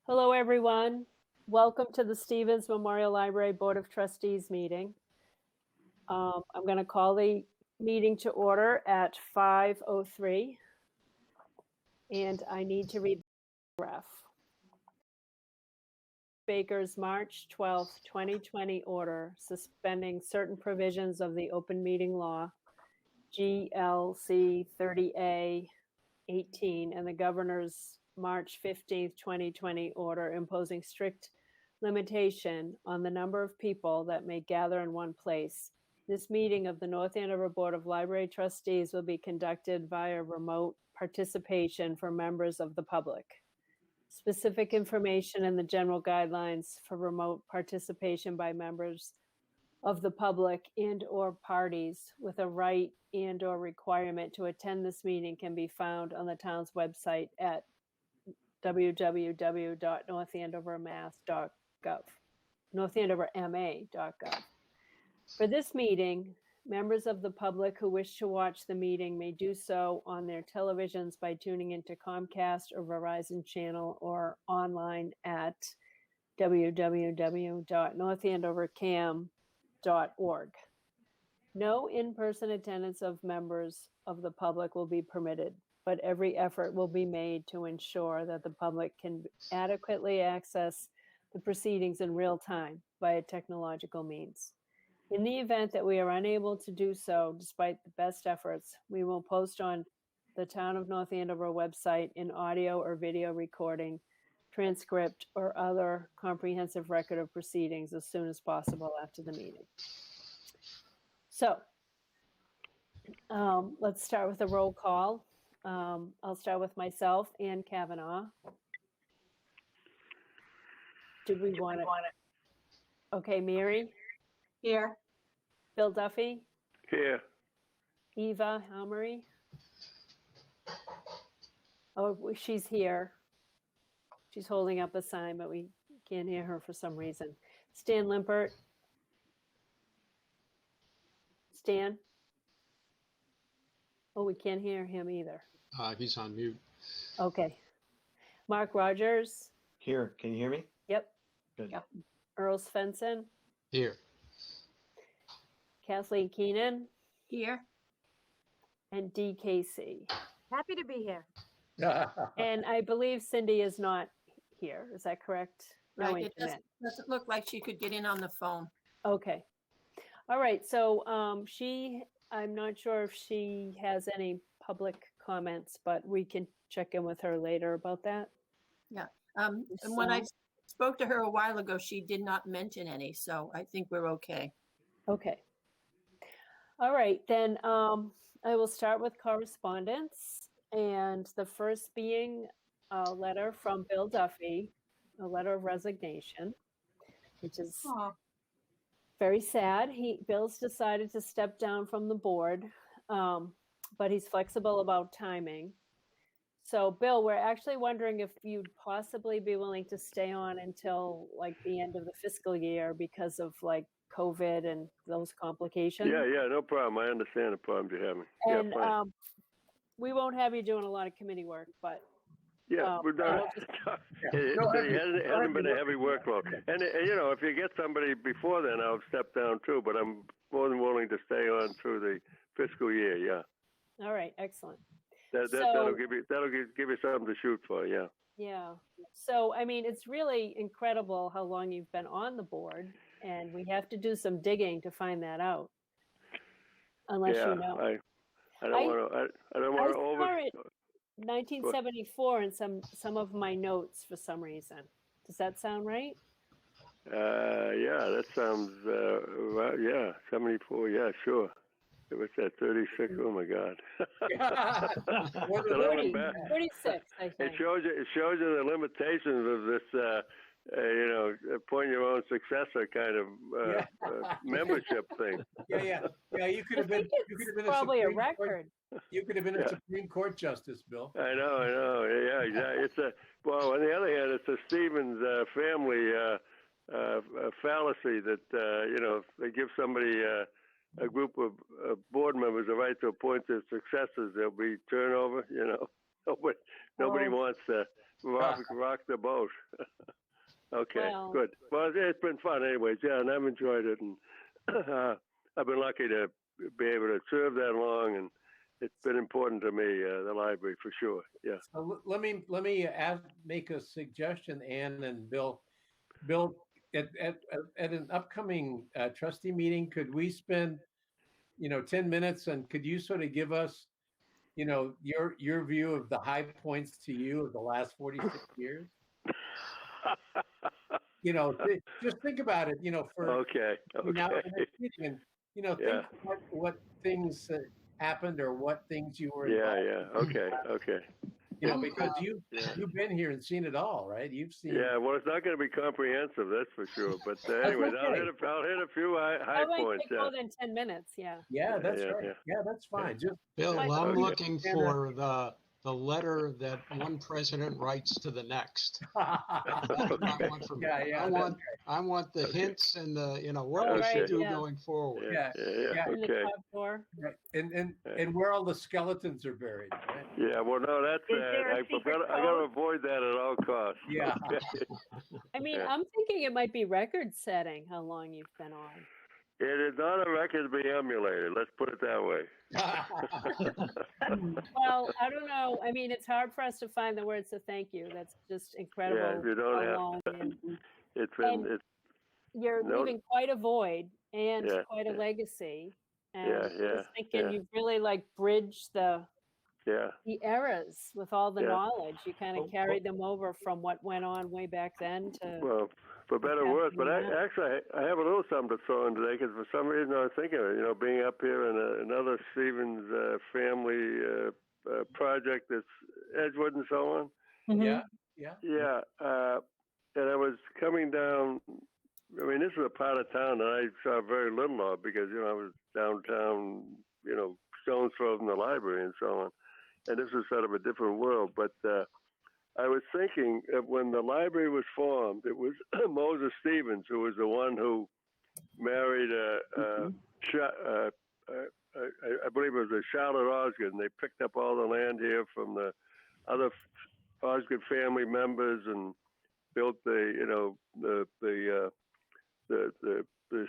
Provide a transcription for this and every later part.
Hello, everyone. Welcome to the Stevens Memorial Library Board of Trustees meeting. I'm going to call the meeting to order at 5:03, and I need to read the ref. Baker's March 12, 2020 order suspending certain provisions of the open meeting law, GLC 30A 18, and the governor's March 15th, 2020 order imposing strict limitation on the number of people that may gather in one place. This meeting of the North Andover Board of Library Trustees will be conducted via remote participation for members of the public. Specific information and the general guidelines for remote participation by members of the public and/or parties with a right and/or requirement to attend this meeting can be found on the town's website at northandoverma.gov. For this meeting, members of the public who wish to watch the meeting may do so on their televisions by tuning into Comcast or Verizon channel or online at www.northandovercam.org. No in-person attendance of members of the public will be permitted, but every effort will be made to ensure that the public can adequately access the proceedings in real time via technological means. In the event that we are unable to do so, despite the best efforts, we will post on the Town of North Andover website an audio or video recording, transcript, or other comprehensive record of proceedings as soon as possible after the meeting. So let's start with a roll call. I'll start with myself, Ann Kavanaugh. Do we want it? Okay, Mary? Here. Bill Duffy? Here. Eva Halmery? Oh, she's here. She's holding up a sign, but we can't hear her for some reason. Stan Limpert? Stan? Oh, we can't hear him either. He's on mute. Okay. Mark Rogers? Here, can you hear me? Yep. Good. Yep. Earl Svensson? Here. Kathleen Keenan? Here. And Dee Casey. Happy to be here. And I believe Cindy is not here. Is that correct? No Right. It internet. doesn't look like she could get in on the phone. Okay. All right. So I'm not sure if she has any public comments, but we can check in with her later about that. Yeah. And when I spoke to her a while ago, she did not mention any, so I think we're okay. Okay. All right, then I will start with correspondence, and the first being a letter from Bill Duffy, a letter of resignation, which is very sad. Bill's decided to step down from the board, but he's flexible about timing. So, Bill, we're actually wondering if you'd possibly be willing to stay on until like the end of the fiscal year because of like COVID and those complications. Yeah, no problem. I understand the problems you're having. And fine. we won't have you doing a lot of committee work, but we're done. It hasn't been a heavy workload. And if you get somebody before then, I'll step down too. But I'm more than willing to stay on through the fiscal year. Yeah. All right, excellent. That'll give you something to shoot for. Yeah. Yeah. So I mean, it's really incredible how long you've been on the board, and we have to do some digging to find that out. Unless you know. I don't want to over. I saw it 1974 in some of my notes for some reason. Does that sound right? Yeah, that sounds right. Yeah, 74. Yeah, sure. What's that? 36. Oh my God. 36. I think. It shows you the limitations of this. Appoint your own successor kind of membership thing. Yeah. You could have been. You could have been probably a record. You could have been a Supreme Court justice, Bill. I know. Yeah, exactly. On the other hand, it's a Stevens family fallacy that they give somebody a group of board members the right to appoint their successors. There'll be turnover. Nobody wants to rock the boat. Okay, Well- good. Well, it's been fun anyways, yeah, and I've enjoyed it, and I've been lucky to be able to serve that long, and it's been important to me, the library, for sure, yeah. So let me make a suggestion, Ann and Bill. Bill, at an upcoming trustee meeting, could we spend 10 minutes, and could you sort of give us your view of the high points to you of the last 46 years? Just think about it, for Okay, now okay. in this meeting, and think what things happened or what things you were Yeah, involved yeah, okay. in. Because you've been here and seen it all, right? You've seen. Yeah, well, it's not going to be comprehensive, that's for sure. But anyways, okay. I'll hit a few high That might points. take more than 10 minutes, yeah. Yeah, that's Yeah, right. yeah. Yeah, that's fine. Just Bill, But- I'm Okay. looking for the letter that one president writes to the next. Yeah, I want the hints and what Oh, we right, should do yeah. going forward. Yeah, Yeah. In the okay. top drawer. Right. And where all the skeletons are buried, right? Yeah, well, no, that's Is there a I secret got to avoid that at all costs. Yeah. Okay. I mean, Yeah. I'm thinking it might be record setting how long you've been on. It is not a record to be emulated. Let's put it that way. Well, I don't know. I mean, it's hard for us to find the words to thank you. That's just incredible. you don't how have long to. and It's been And- you're No. leaving quite a void and Yeah, quite a yeah. legacy. And Yeah, I was yeah, thinking yeah. you've really like bridged the yeah. eras with all the Yeah. knowledge. You kind Oh, of carried them over from what went on way back then to Well, for better or worse, but happening now. actually, I have a little something to throw in today because for some reason I was thinking of it, being up here in another Stevens family project that's Edgewood and so on. Yeah. Yeah, and I was coming down. I mean, this is a part of town that I saw very little of because I was downtown, stone's throw from the library and so on. And this was sort of a different world. But I was thinking of when the library was formed, it was Moses Stevens who was the one who married I believe it was a Charlotte Osgood, and they picked up all the land here from the other Osgood family members and built the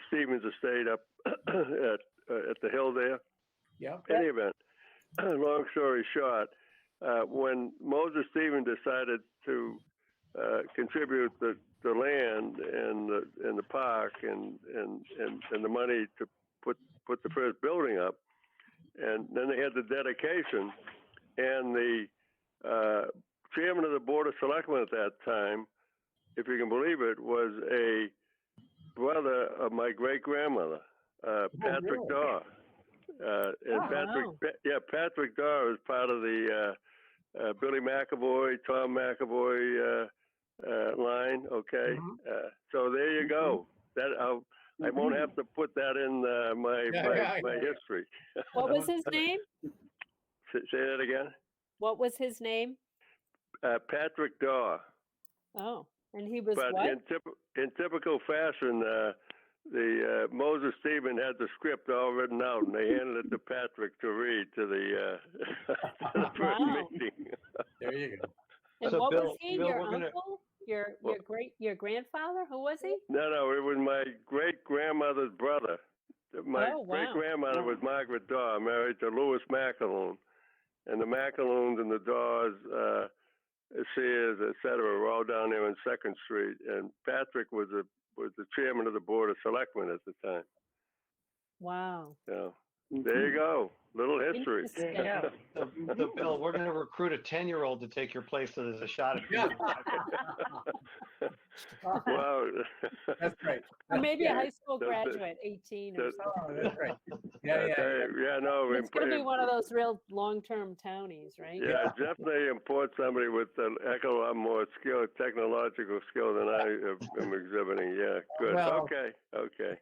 Stevens estate up at the hill there. Yeah. Any event, long story short, when Moses Stevens decided to contribute the land and the park and the money to put the first building up, and then they had the dedication, and the chairman of the Board of Selectmen at that time, if you can believe it, was a brother of my great-grandmother, Patrick really? Daw. And Patrick Daw is part of the Billy McAvoy, Tom McAvoy line. Okay, so there you go. That I won't have to put that in my history. what was his name? Say that again. What was his name? Patrick Daw. Oh, and he was But what? in typical fashion, the Moses Stevens had the script all written out, and they handed it to Patrick to read to the first Wow. meeting. There you go. And So what was Bill- he? Bill, Your we're gonna- uncle? Your grandfather? Who was he? No, it was my great-grandmother's brother. My Oh, wow. great-grandmother was Margaret Daw, married to Louis McAloon. And the McAloons and the Daws, Sears, et cetera, were all down there on 2nd Street. And Patrick was the chairman of the Board of Selectmen at the time. Wow. So there you go. Little history. Interesting. Yeah, the Bill, we're going to recruit a 10-year-old to take your place so there's a shot at Yeah. Well, That's right. Or maybe a Yeah. high school Does the- graduate, 18 or does- something. Oh, that's right. Yeah. no. It's going to be one of those real long-term townies, right? Yeah, definitely import somebody with a heck of a lot more skill, technological skill than I am exhibiting. Yeah, good. Well- Okay.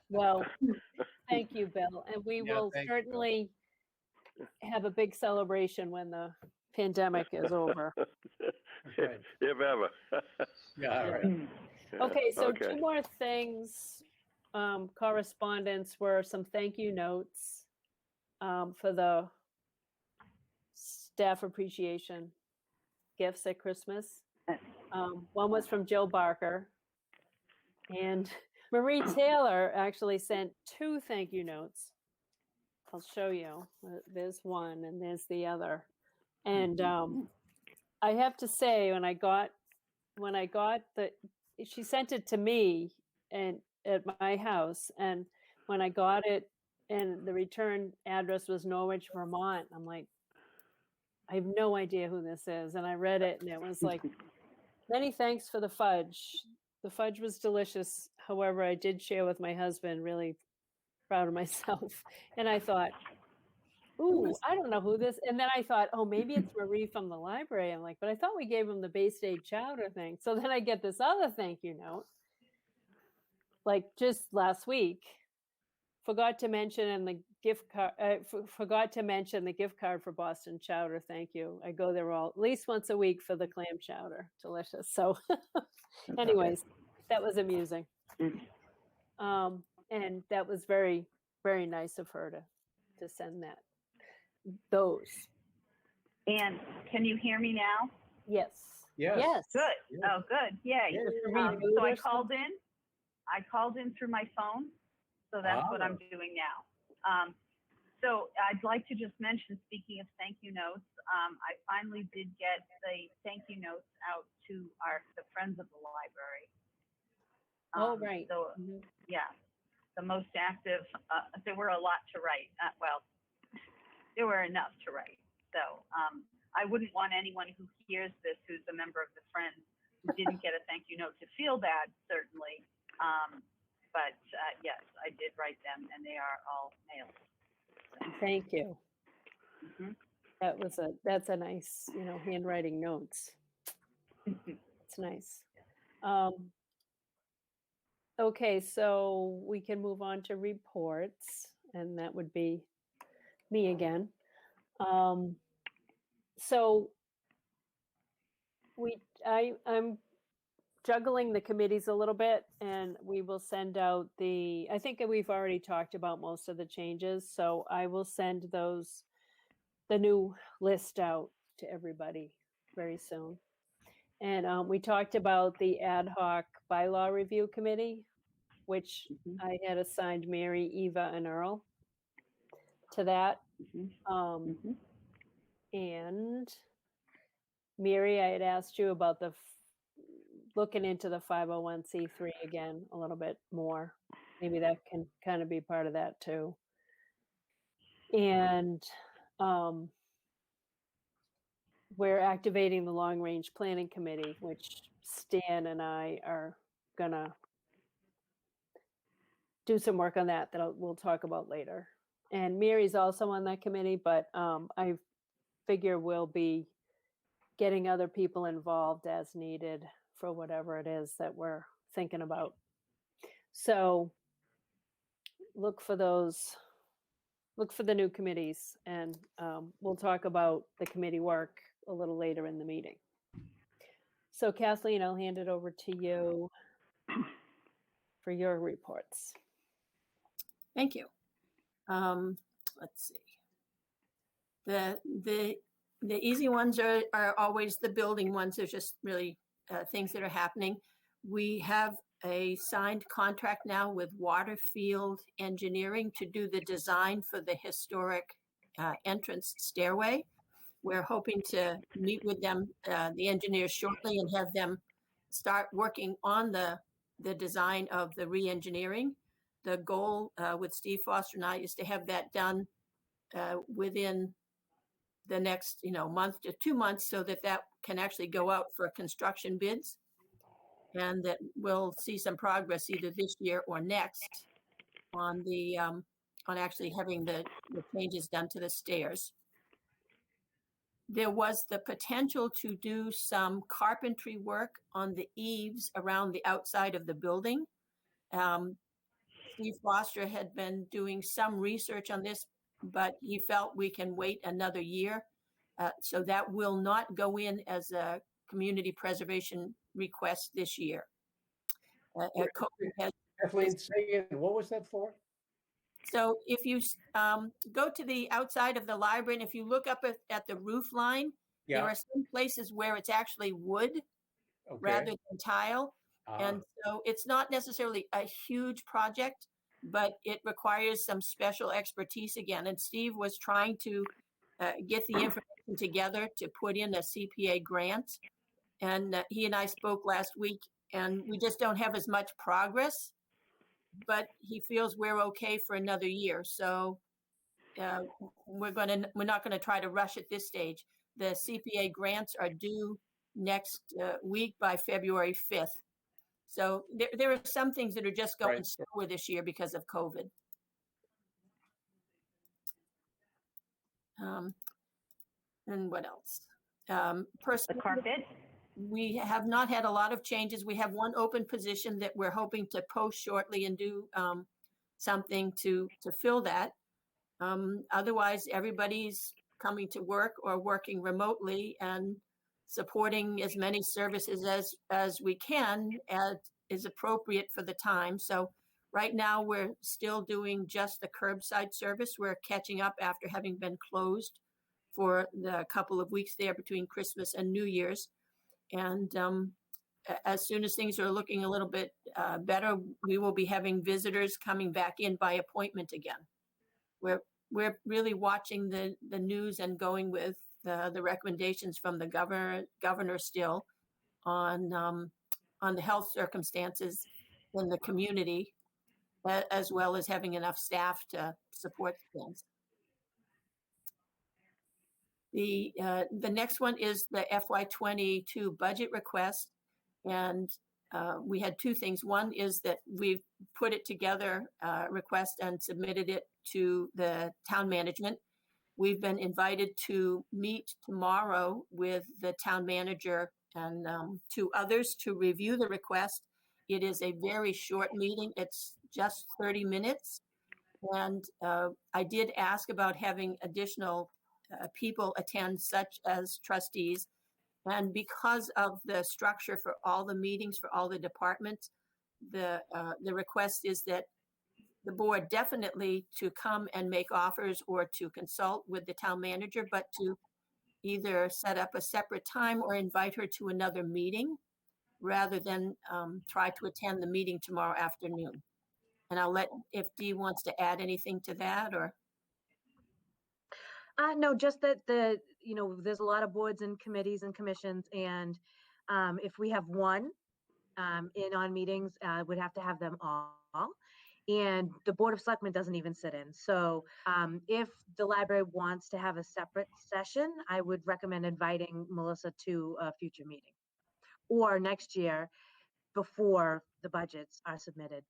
Well, thank you, Bill. And we Yeah, will thank you, Bill. certainly have a big celebration when the pandemic is over. right. If ever. Yeah, all right. Okay, so Okay. two more things. Correspondence were some thank you notes for the staff appreciation gifts at Christmas. One was from Jill Barker, and Marie Taylor actually sent 2 thank you notes. I'll show you. There's one and there's the other. And I have to say, when I got she sent it to me and at my house, and when I got it and the return address was Norwich, Vermont, I'm like, I have no idea who this is. And I read it and it was like, many thanks for the fudge. The fudge was delicious. However, I did share with my husband, really proud of myself. And I thought, ooh, I don't know who this. And then I thought, oh, maybe it's Marie from the library. I'm like, but I thought we gave him the Bay State Chowder thing. So then I get this other thank you note, like just last week. Forgot to mention in the gift card. Forgot to mention the gift card for Boston Chowder. Thank you. I go there at least once a week for the clam chowder. Delicious. So, anyways, that was amusing. And that was very, very nice of her to send that. Those. And can you hear me now? Yes. Yes. Yes. Good. Yeah. Oh, good. Yay. Yeah. So I called in through my phone. So that's what I'm doing now. So I'd like to just mention, speaking of thank you notes, I finally did get the thank you notes out to the friends of the library. Oh, right. So yeah, the most active, there were a lot to write. Well, there were enough to write. So I wouldn't want anyone who hears this, who's a member of the Friends, who didn't get a thank you note to feel bad, certainly. But yes, I did write them, and they are all mailed. Thank you. That's a nice, handwriting notes. It's nice. Okay, so we can move on to reports, and that would be me again. So I'm juggling the committees a little bit, and we will send out I think we've already talked about most of the changes, so I will send the new list out to everybody very soon. And we talked about the ad hoc bylaw review committee, which I had assigned Mary, Eva, and Earl to that. And Mary, I had asked you about looking into the 501c3 again a little bit more. Maybe that can kind of be part of that too. And we're activating the long range planning committee, which Stan and I are gonna do some work on that we'll talk about later. And Mary's also on that committee, but I figure we'll be getting other people involved as needed for whatever it is that we're thinking about. So look for the new committees, and we'll talk about the committee work a little later in the meeting. So Kathleen, I'll hand it over to you for your reports. Thank you. Let's see. The easy ones are always the building ones. They're just really things that are happening. We have a signed contract now with Waterfield Engineering to do the design for the historic entrance stairway. We're hoping to meet with them, the engineers, shortly, and have them start working on the design of the re-engineering. The goal with Steve Foster and I is to have that done within the next month to 2 months, so that can actually go out for construction bids, and that we'll see some progress either this year or next on on actually having the changes done to the stairs. There was the potential to do some carpentry work on the eaves around the outside of the building. Steve Foster had been doing some research on this, but he felt we can wait another year. So that will not go in as a community preservation request this year. Kathleen, say again, what was that for? So if you go to the outside of the library, and if you look up at the roof line, There Yeah. are some places where it's actually wood Okay. rather than tile. Ah, And so it's not necessarily a huge project, but it requires some special expertise again. And Steve was trying to get the information together to put in a CPA grant. And he and I spoke last week, and we just don't have as much progress, but he feels we're okay for another year. So we're not gonna try to rush at this stage. The CPA grants are due next week by February 5th. So there are some things that are just going Right. slower this year because of COVID. And what else? The Personally, carpet. we have not had a lot of changes. We have one open position that we're hoping to post shortly and do something to fill that. Otherwise, everybody's coming to work or working remotely and supporting as many services as we can as is appropriate for the time. So right now we're still doing just the curbside service. We're catching up after having been closed for the couple of weeks there between Christmas and New Year's. And as soon as things are looking a little bit better, we will be having visitors coming back in by appointment again. We're really watching the news and going with the recommendations from the governor still on the health circumstances in the community, as well as having enough staff to support things. The next one is the FY22 budget request, and we had two things. One is that we've put it together, request, and submitted it to the town management. We've been invited to meet tomorrow with the town manager and two others to review the request. It is a very short meeting. It's just 30 minutes. And I did ask about having additional people attend, such as trustees. And because of the structure for all the meetings for all the departments, the request is that the board definitely to come and make offers or to consult with the town manager, but to either set up a separate time or invite her to another meeting rather than try to attend the meeting tomorrow afternoon. And I'll let, if Dee wants to add anything to that, or. No, just that there's a lot of boards and committees and commissions, and if we have one in on meetings, we'd have to have them all. And the Board of Selectmen doesn't even sit in. So if the library wants to have a separate session, I would recommend inviting Melissa to a future meeting or next year before the budgets are submitted.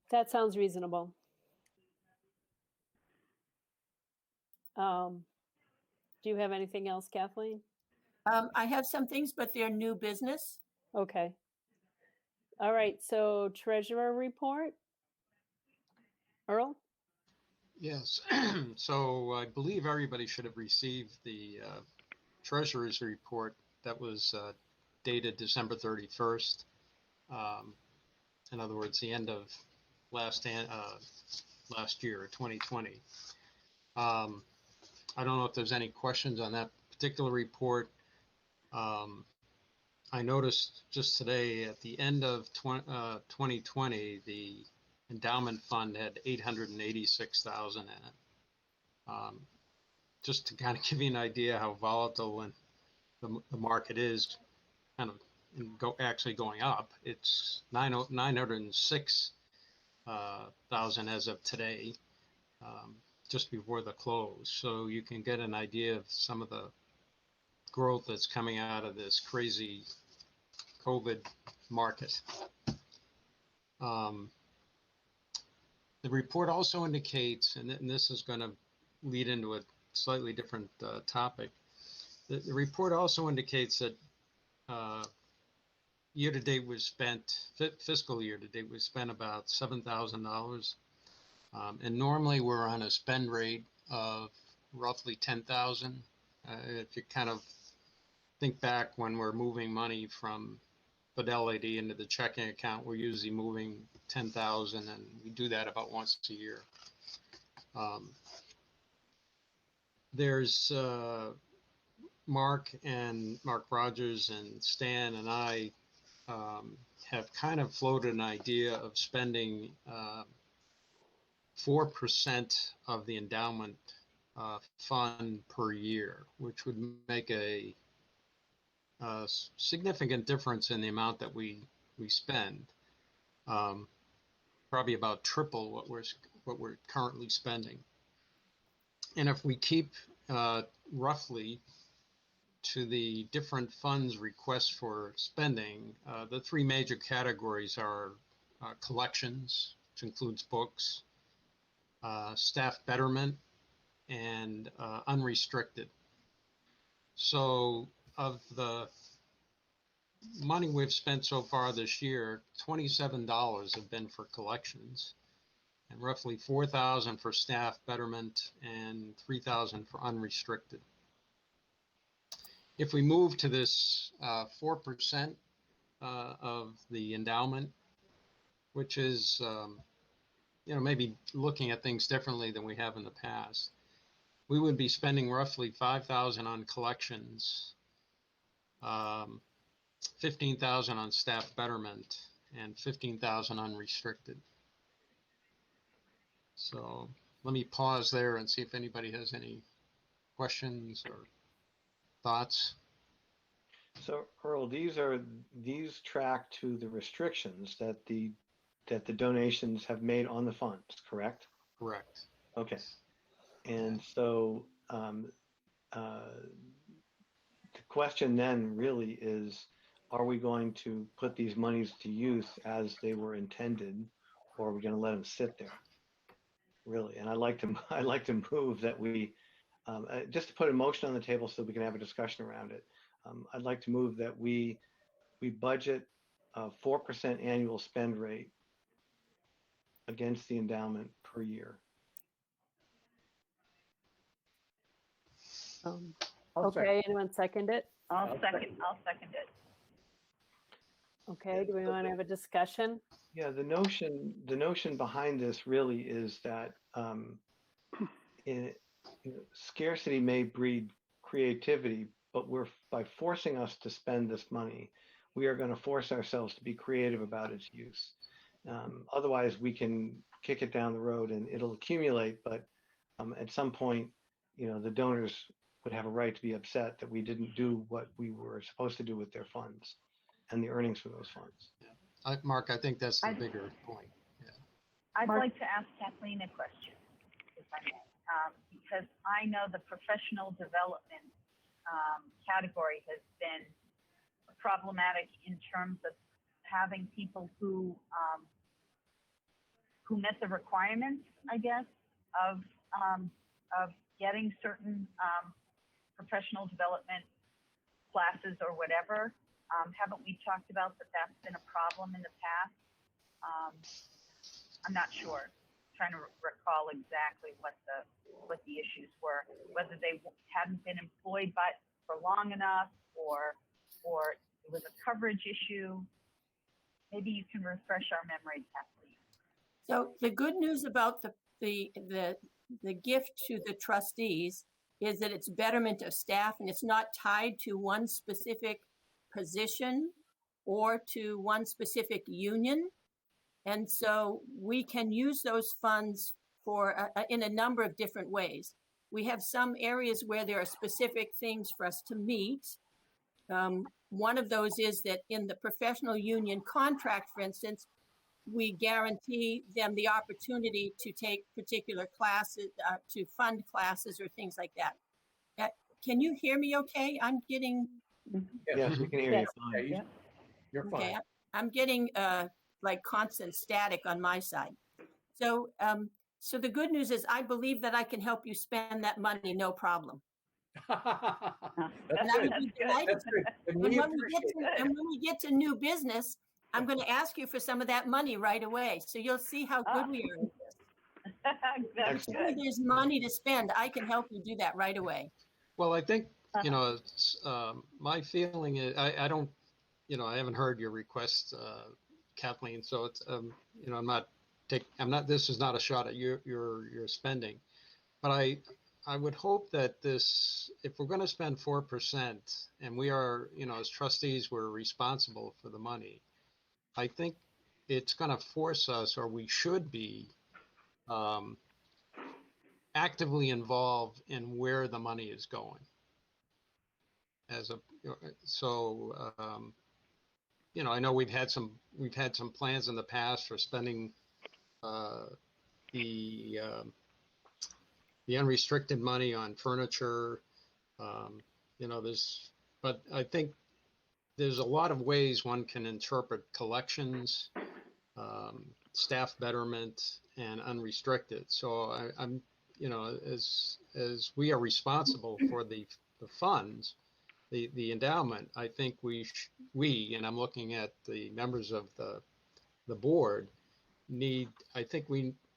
That sounds reasonable. Do you have anything else, Kathleen? I have some things, but they're new business. Okay. All right, so treasurer report. Earl? Yes. So I believe everybody should have received the treasurer's report that was dated December 31st. In other words, the end of last year, 2020. I don't know if there's any questions on that particular report. I noticed just today at the end of 2020, the endowment fund had 886,000 in it. Just to kind of give you an idea how volatile and the market is kind of actually going up. It's 906,000 as of today, just before the close. So you can get an idea of some of the growth that's coming out of this crazy COVID market. The report also indicates, and this is going to lead into a slightly different topic. The report also indicates that year-to-date was spent, fiscal year-to-date was spent about $7,000. And normally we're on a spend rate of roughly 10,000. If you kind of think back when we're moving money from fidelity into the checking account. We're usually moving 10,000, and we do that about once a year. There's Mark Rogers and Stan and I have kind of floated an idea of spending 4% of the endowment fund per year, which would make a significant difference in the amount that we spend. Probably about triple what we're currently spending. And if we keep roughly to the different funds requests for spending, the three major categories are collections, which includes books, staff betterment, and unrestricted. So of the money we've spent so far this year, $27 have been for collections, and roughly $4,000 for staff betterment and $3,000 for unrestricted. If we move to this 4% of the endowment, which is maybe looking at things differently than we have in the past, we would be spending roughly $5,000 on collections, $15,000 on staff betterment, and $15,000 unrestricted. So let me pause there and see if anybody has any questions or thoughts. So Earl, these track to the restrictions that the donations have made on the funds, correct? Correct. Okay. And so the question then really is, are we going to put these monies to use as they were intended, or are we going to let them sit there? Really, and I'd like to move that we just to put a motion on the table so we can have a discussion around it. I'd like to move that we budget a 4% annual spend rate against the endowment per year. Okay, anyone second it? I'll second it. Okay, do we want to have a discussion? Yeah, the notion behind this really is that scarcity may breed creativity, but by forcing us to spend this money, we are going to force ourselves to be creative about its use. Otherwise, we can kick it down the road and it'll accumulate, but at some point, the donors would have a right to be upset that we didn't do what we were supposed to do with their funds and the earnings from those funds. Mark, I think that's the bigger point. Yeah. I'd like to ask Kathleen a question, if I may, because I know the professional development category has been problematic in terms of having people who met the requirements, I guess, of getting certain professional development classes or whatever. Haven't we talked about that that's been a problem in the past? I'm not sure. I'm trying to recall exactly what the issues were, whether they hadn't been employed for long enough, or it was a coverage issue. Maybe you can refresh our memory, Kathleen. So the good news about the gift to the trustees is that it's betterment of staff, and it's not tied to one specific position or to one specific union. And so we can use those funds for in a number of different ways. We have some areas where there are specific things for us to meet. One of those is that in the professional union contract, for instance, we guarantee them the opportunity to take particular classes, to fund classes or things like that. Can you hear me okay? I'm getting... Yes, we can hear you fine. Yeah, you're fine. Okay, I'm getting like constant static on my side. So, so the good news is I believe that I can help you spend that money, no problem. That's good. That's good. And when we get to new business, I'm going to ask you for some of that money right away. So you'll see how good we are at this. If there's money to spend, I can help you do that right away. Well, I think, my feeling is I don't I haven't heard your request, Kathleen. So it's, this is not a shot at your spending, but I would hope that if we're going to spend 4% and we are, as trustees, we're responsible for the money. I think it's going to force us, or we should be, actively involved in where the money is going. I know we've had some plans in the past for spending the unrestricted money on furniture. But I think there's a lot of ways one can interpret collections, staff betterment, and unrestricted. So I'm as we are responsible for the funds, the endowment, I think and I'm looking at the members of the board, we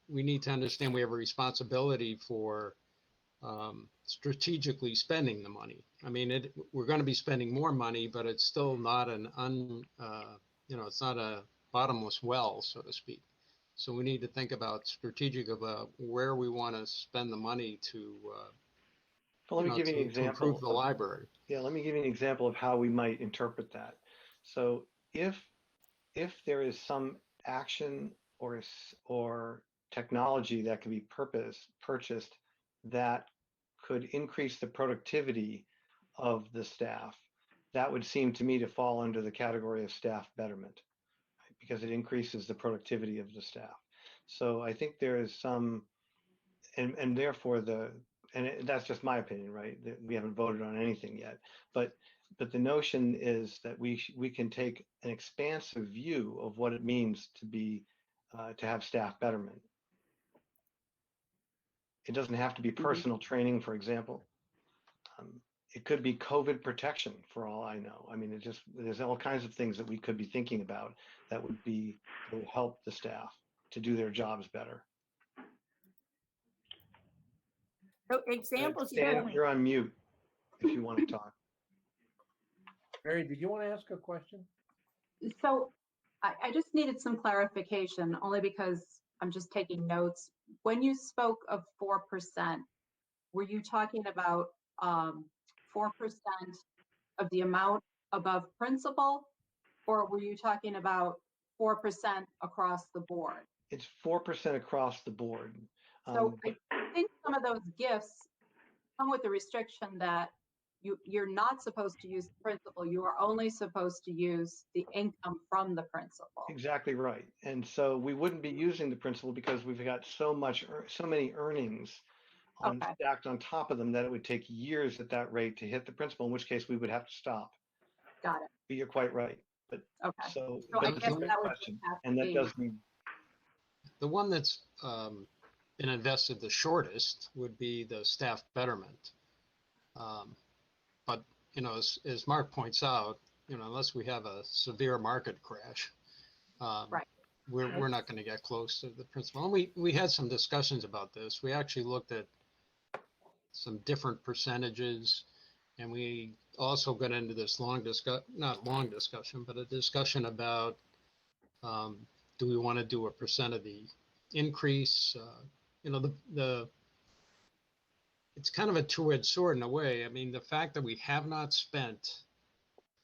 need to understand we have a responsibility for strategically spending the money. I mean, we're going to be spending more money, but it's still not it's not a bottomless well, so to speak. So we need to think about where we want to spend the money to Well, let me give you an to example. improve the library. Yeah, let me give you an example of how we might interpret that. So if there is some action or technology that can be purchased that could increase the productivity of the staff, that would seem to me to fall under the category of staff betterment, right? Because it increases the productivity of the staff. So I think there is some, and therefore that's just my opinion, right? We haven't voted on anything yet, but the notion is that we can take an expansive view of what it means to have staff betterment. It doesn't have to be personal training, for example. It could be COVID protection, for all I know. I mean, there's all kinds of things that we could be thinking about that would help the staff to do their jobs better. So examples. Stan, you're on mute if you want to talk. Mary, did you want to ask a question? So I just needed some clarification, only because I'm just taking notes. When you spoke of 4%, were you talking about 4% of the amount above principal, or were you talking about 4% across the board? It's 4% across the board. So I think some of those gifts come with the restriction that you're not supposed to use the principal. You are only supposed to use the income from the principal. Exactly right. And so we wouldn't be using the principal because we've got so many earnings stacked on top of them that it would take years at that rate to hit the principal, in which case we would have to stop. Got it. But you're quite right. But so I guess that would have and that does mean the one that's been invested the shortest would be the staff betterment. But as Mark points out, unless we have a severe market crash, right. we're not going to get close to the principal. And we had some discussions about this. We actually looked at some different percentages, and we also got into this not long discussion, but a discussion about do we want to do a percent of the increase? It's kind of a two-edged sword in a way. I mean, the fact that we have not spent,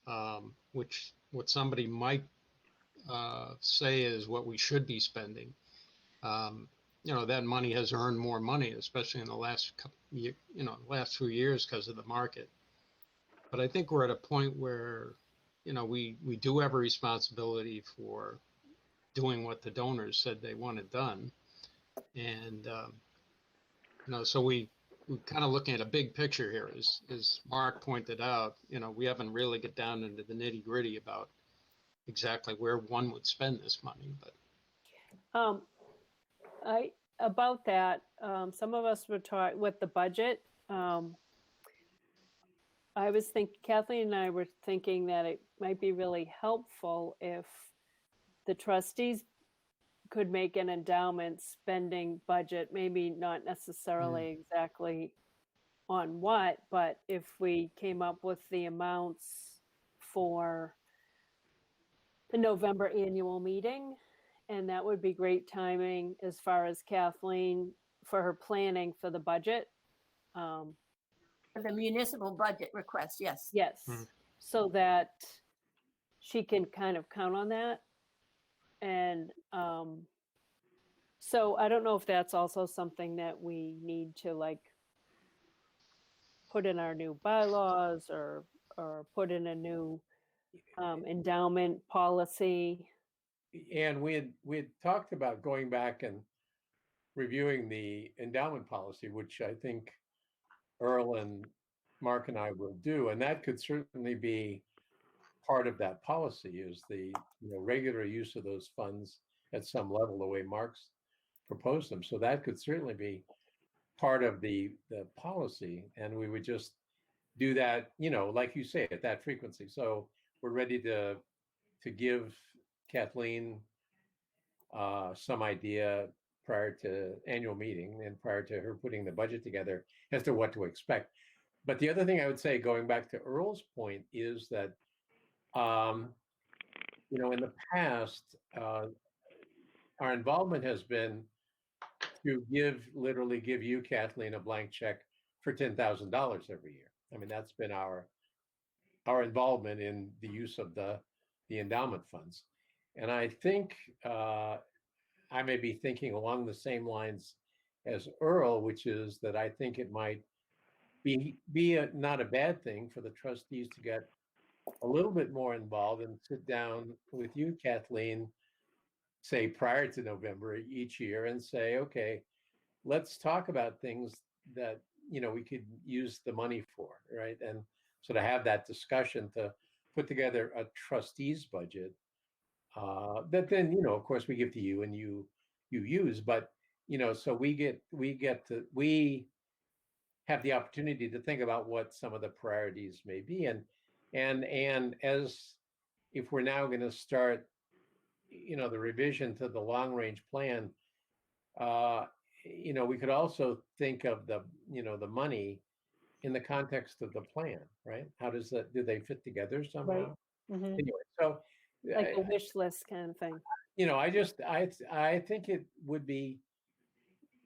what somebody might say is what we should be spending, that money has earned more money, especially in the last few years because of the market. But I think we're at a point where, we do have a responsibility for doing what the donors said they wanted done. And, so we're kind of looking at a big picture here, as Mark pointed out. We haven't really get down into the nitty gritty about exactly where one would spend this money. But about that, some of us were talking with the budget. I was thinking, Kathleen and I were thinking that it might be really helpful if the trustees could make an endowment spending budget, maybe not necessarily exactly on what, but if we came up with the amounts for the November annual meeting. And that would be great timing as far as Kathleen for her planning for the budget. For the municipal budget request, yes. Yes, Mhm. so that she can kind of count on that. And so I don't know if that's also something that we need to like put in our new bylaws or put in a new endowment policy. And we had talked about going back and reviewing the endowment policy, which I think Earl and Mark and I will do, and that could certainly be part of that policy is the regular use of those funds at some level, the way Mark's proposed them. So that could certainly be part of the policy, and we would just do that, like you say, at that frequency. So we're ready to give Kathleen some idea prior to annual meeting and prior to her putting the budget together as to what to expect. But the other thing I would say, going back to Earl's point, is that in the past, our involvement has been to literally give you, Kathleen, a blank check for $10,000 every year. I mean, that's been our involvement in the use of the endowment funds. And I think I may be thinking along the same lines as Earl, which is that I think it might be not a bad thing for the trustees to get a little bit more involved and sit down with you, Kathleen, say prior to November each year and say, okay, let's talk about things that we could use the money for, right? And so to have that discussion to put together a trustees budget that then of course we give to you and you use, but so we have the opportunity to think about what some of the priorities may be, and as if we're now going to start the revision to the long range plan, we could also think of the the money in the context of the plan, right? How do they fit together somehow? Right. Mm-hmm. Anyway, so Like a wish list kind of thing. I think it would be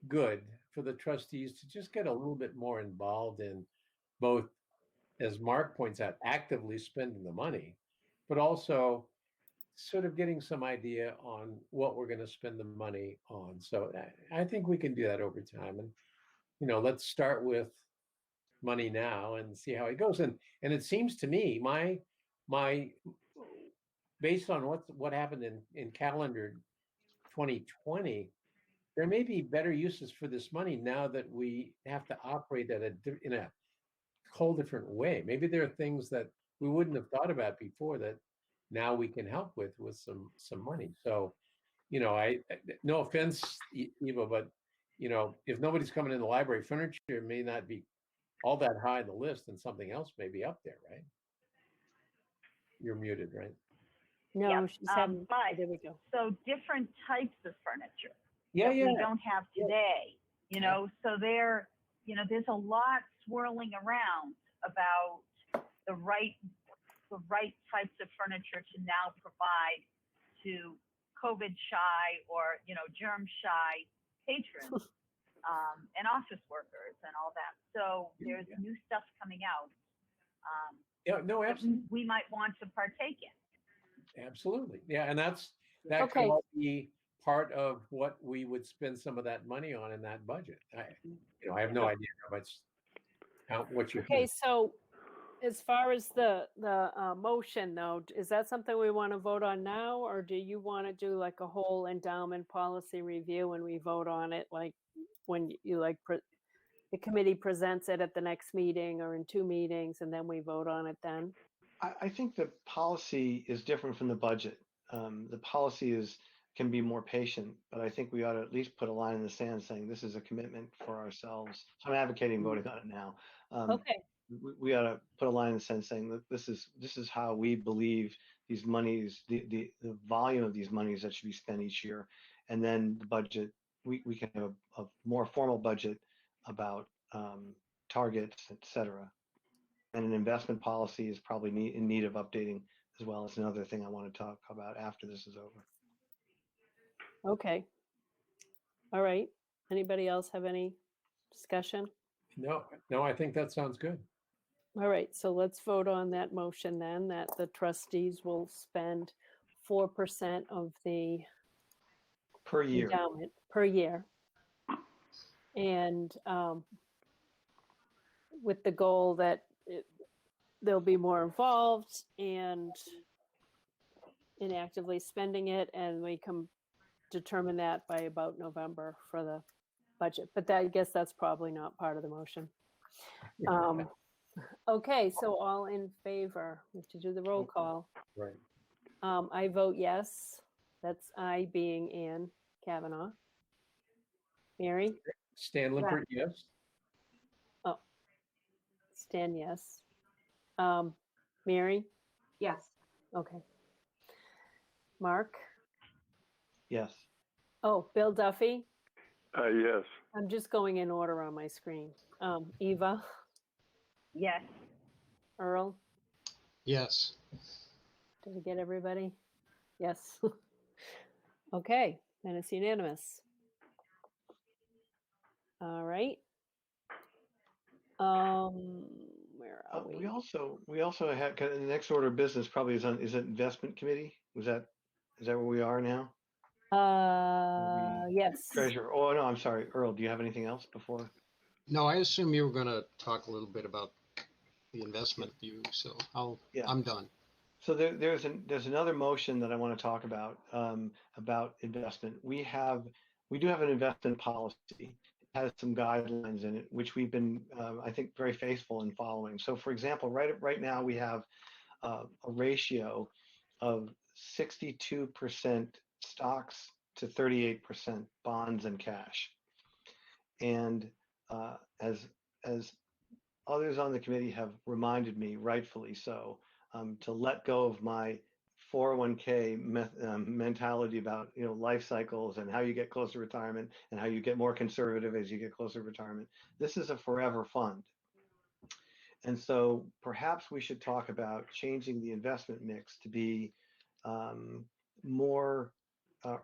good for the trustees to just get a little bit more involved in both, as Mark points out, actively spending the money, but also sort of getting some idea on what we're going to spend the money on. So I think we can do that over time. And, let's start with money now and see how it goes. And it seems to me, my based on what happened in calendar 2020, there may be better uses for this money now that we have to operate in a whole different way. Maybe there are things that we wouldn't have thought about before that now we can help with some money. So, I no offense, Eva, but if nobody's coming in the library, furniture may not be all that high on the list, and something else may be up there, right? You're muted, right? No, Yep. she's having. But There we go. so different types of furniture Yeah, that yeah. we don't have today, so there's a lot swirling around about the right types of furniture to now provide to COVID shy or germ shy patrons and office workers and all that. So there's new stuff coming out Yeah, no, that absolutely. we might want to partake in. Absolutely. Yeah, and that Okay. could all be part of what we would spend some of that money on in that budget. I have no idea what you Okay, so as far as the motion though, is that something we want to vote on now, or do you want to do like a whole endowment policy review and we vote on it like when you the committee presents it at the next meeting or in 2 meetings and then we vote on it then? I think the policy is different from the budget. The policy can be more patient, but I think we ought to at least put a line in the sand saying this is a commitment for ourselves. So I'm advocating voting on it now. Okay, We ought to put a line in the sand saying that this is how we believe these monies, the volume of these monies that should be spent each year, and then the budget. We can have a more formal budget about targets, et cetera. And an investment policy is probably in need of updating as well. It's another thing I want to talk about after this is over. Okay. All right. Anybody else have any discussion? No, I think that sounds good. All right, so let's vote on that motion then, that the trustees will spend 4% of the Per year. endowment per year. And with the goal that they'll be more involved and in actively spending it, and we can determine that by about November for the budget. But I guess that's probably not part of the motion. Okay, so all in favor, we have to do the roll call. Right. I vote yes. That's I being Ann Kavanaugh. Mary? Stan Lippert, yes. Oh, Stan, yes. Mary? Yes. Okay. Mark? Yes. Oh, Bill Duffy? Yes. I'm just going in order on my screen. Eva? Yes. Earl? Yes. Did I get everybody? Yes. Okay, then it's unanimous. All right. Where are we? We also had kind of the next order of business probably is it investment committee? Is that where we are now? Yes. Treasurer. Oh no, I'm sorry, Earl. Do you have anything else before? No, I assume you were going to talk a little bit about the investment view, so I'm done. So there's another motion that I want to talk about investment. We do have an investment policy. It has some guidelines in it, which we've been, I think, very faithful in following. So, for example, right now we have a ratio of 62% stocks to 38% bonds and cash. And as others on the committee have reminded me, rightfully so, to let go of my 401k mentality about life cycles and how you get closer to retirement and how you get more conservative as you get closer to retirement. This is a forever fund. And so perhaps we should talk about changing the investment mix to be more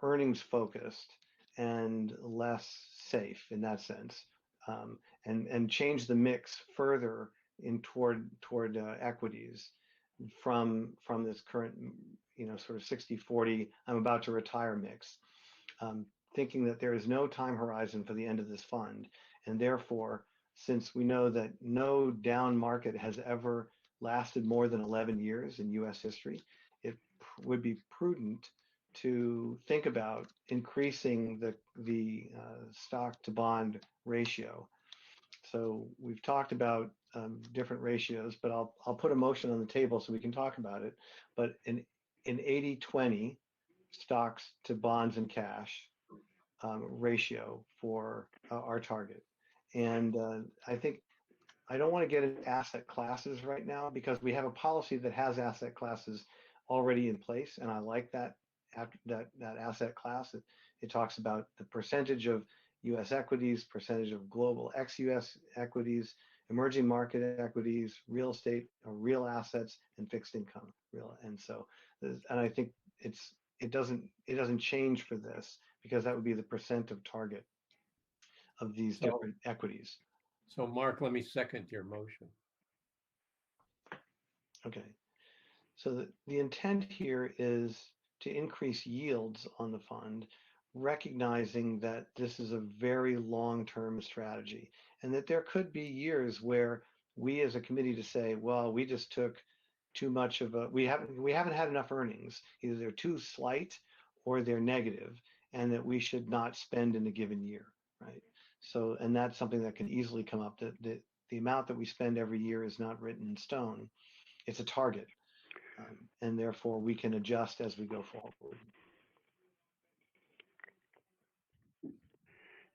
earnings focused and less safe in that sense, and change the mix further in toward equities from this current sort of 60-40 I'm about to retire mix, thinking that there is no time horizon for the end of this fund, and therefore, since we know that no down market has ever lasted more than 11 years in U.S. history, it would be prudent to think about increasing the stock to bond ratio. So we've talked about different ratios, but I'll put a motion on the table so we can talk about it. But in 80-20 stocks to bonds and cash ratio for our target. And I think I don't want to get into asset classes right now because we have a policy that has asset classes already in place, and I like that asset class. It talks about the percentage of U.S. equities, percentage of global ex-U.S. equities, emerging market equities, real estate, real assets, and fixed income. And I think it doesn't change for this because that would be the percent of target of these different equities. So Mark, let me second your motion. Okay. So the intent here is to increase yields on the fund, recognizing that this is a very long-term strategy and that there could be years where we as a committee to say, well, we just took too much of we haven't had enough earnings. Either they're too slight or they're negative, and that we should not spend in a given year, right? So, and that's something that can easily come up. The amount that we spend every year is not written in stone. It's a target. And therefore we can adjust as we go forward.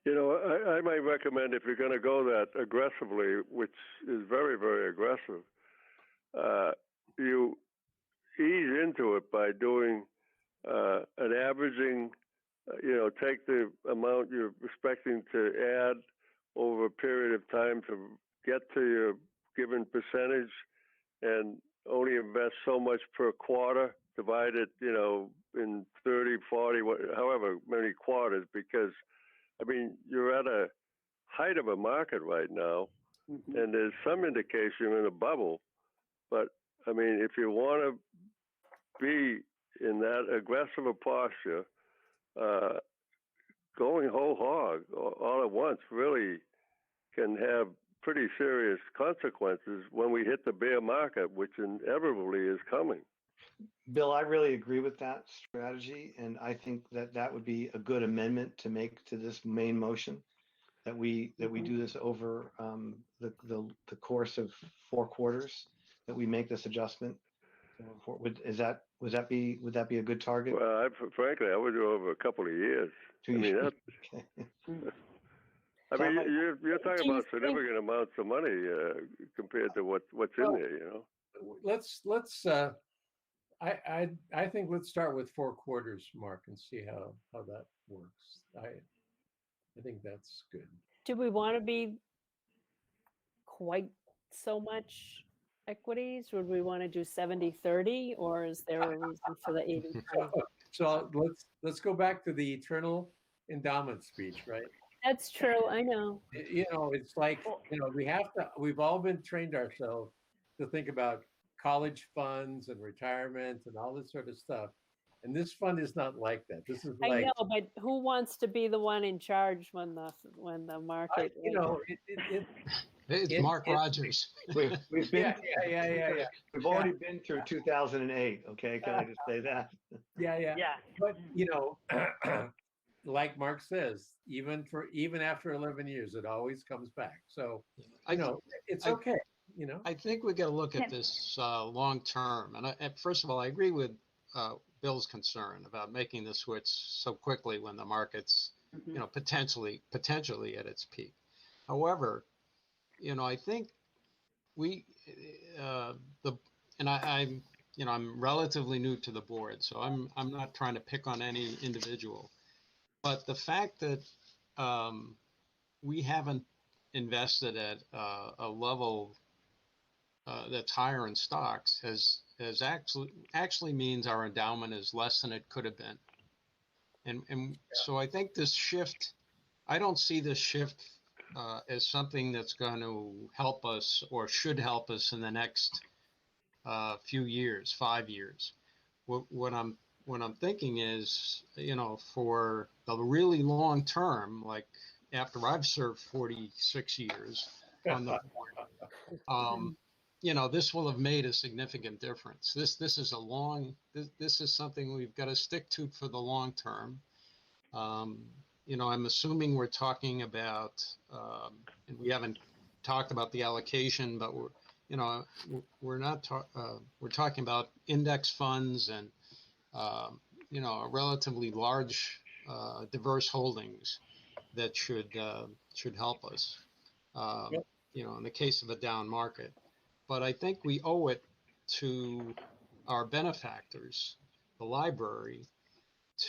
I might recommend if you're going to go that aggressively, which is very, very aggressive, you ease into it by doing an averaging, take the amount you're expecting to add over a period of time to get to your given percentage and only invest so much per quarter, divide it, in 30, 40, however many quarters, because, I mean, you're at a height of a market right now, and there's some indication in a bubble. But, I mean, if you want to be in that aggressive a posture, going whole hog all at once really can have pretty serious consequences when we hit the bear market, which inevitably is coming. Bill, I really agree with that strategy, and I think that that would be a good amendment to make to this main motion, that we do this over the course of 4 quarters, that we make this adjustment. Would that be a good target? Well, frankly, I would do over a couple of years. I mean, I mean, you're talking about significant amounts of money compared to what's in there, I think let's start with 4 quarters, Mark, and see how that works. I think that's good. Do we want to be quite so much equities? Would we want to do 70-30, or is there a reason for the 80-20? So let's go back to the eternal endowment speech, right? That's true. I know. It's like, we've all been trained ourselves to think about college funds and retirement and all this sort of stuff. And this fund is not like that. This is like, I know, but who wants to be the one in charge when the market? It's Mark Rogers. We've been, yeah. We've already been through 2008. Okay, can I just say that? Yeah. But like Mark says, even after 11 years, it always comes back. So it's okay. I think we got to look at this long term. And first of all, I agree with Bill's concern about making the switch so quickly when the market's potentially at its peak. However, I think I'm relatively new to the board, so I'm not trying to pick on any individual, but the fact that we haven't invested at a level that's higher in stocks has actually means our endowment is less than it could have been. And so I think this shift, I don't see this shift as something that's going to help us or should help us in the next few years, 5 years. What I'm thinking is, for the really long term, like after I've served 46 years on the board, this will have made a significant difference. This is something we've got to stick to for the long term. I'm assuming we're talking about, and we haven't talked about the allocation, but we're talking about index funds and relatively large, diverse holdings that should help us. In the case of a down market. But I think we owe it to our benefactors, the library,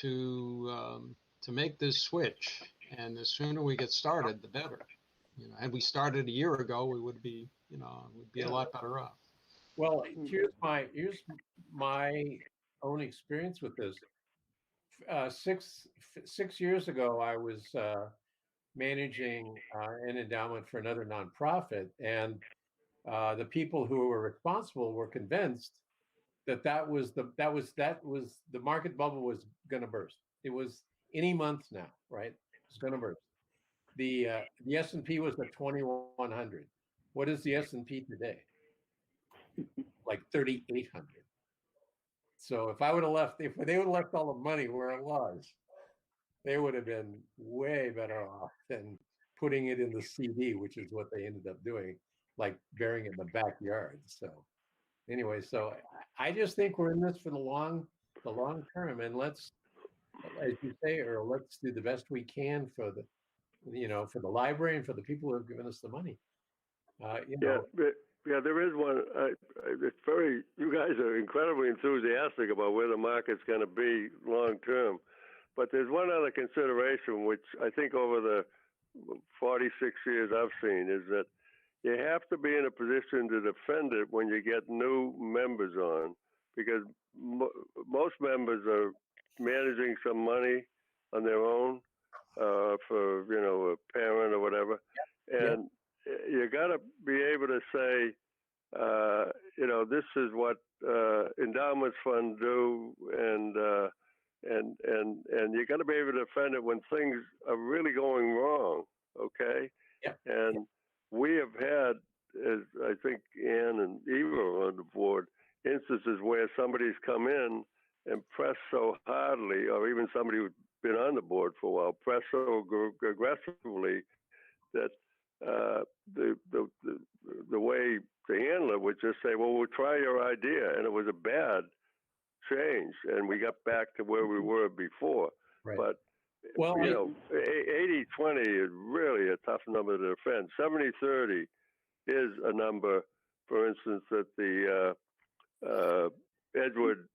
to make this switch. And the sooner we get started, the better. Had we started a year ago, we would be, a lot better off. Well, here's my own experience with this. 6 years ago, I was managing an endowment for another nonprofit, and the people who were responsible were convinced that the market bubble was going to burst. It was any month now, right? It's going to burst. The S&P was at 2,100. What is the S&P today? Like 3,800. So if they would have left all the money where it was, they would have been way better off than putting it in the CD, which is what they ended up doing, like burying it in the backyard. So anyway, so I just think we're in this for the long term, and let's, as you say, or let's do the best we can for the library and for the people who have given us the money. Yeah, there is one. It's you guys are incredibly enthusiastic about where the market's going to be long term. But there's one other consideration, which I think over the 46 years I've seen, is that, you have to be in a position to defend it when you get new members on, because most members are managing some money on their own for a parent or whatever, and you got to be able to say, this is what endowments fund do, and you got to be able to defend it when things are really going wrong. Okay. Yeah. And we have had, as I think Ann and Eva are on the board, instances where somebody's come in and pressed so hardly, or even somebody who's been on the board for a while, pressed so aggressively that the way to handle it would just say, well, we'll try your idea. And it was a bad change. And we got back to where we were before. Right. But, well, 80-20 is really a tough number to defend. 70-30 is a number, for instance, that the Ridgewood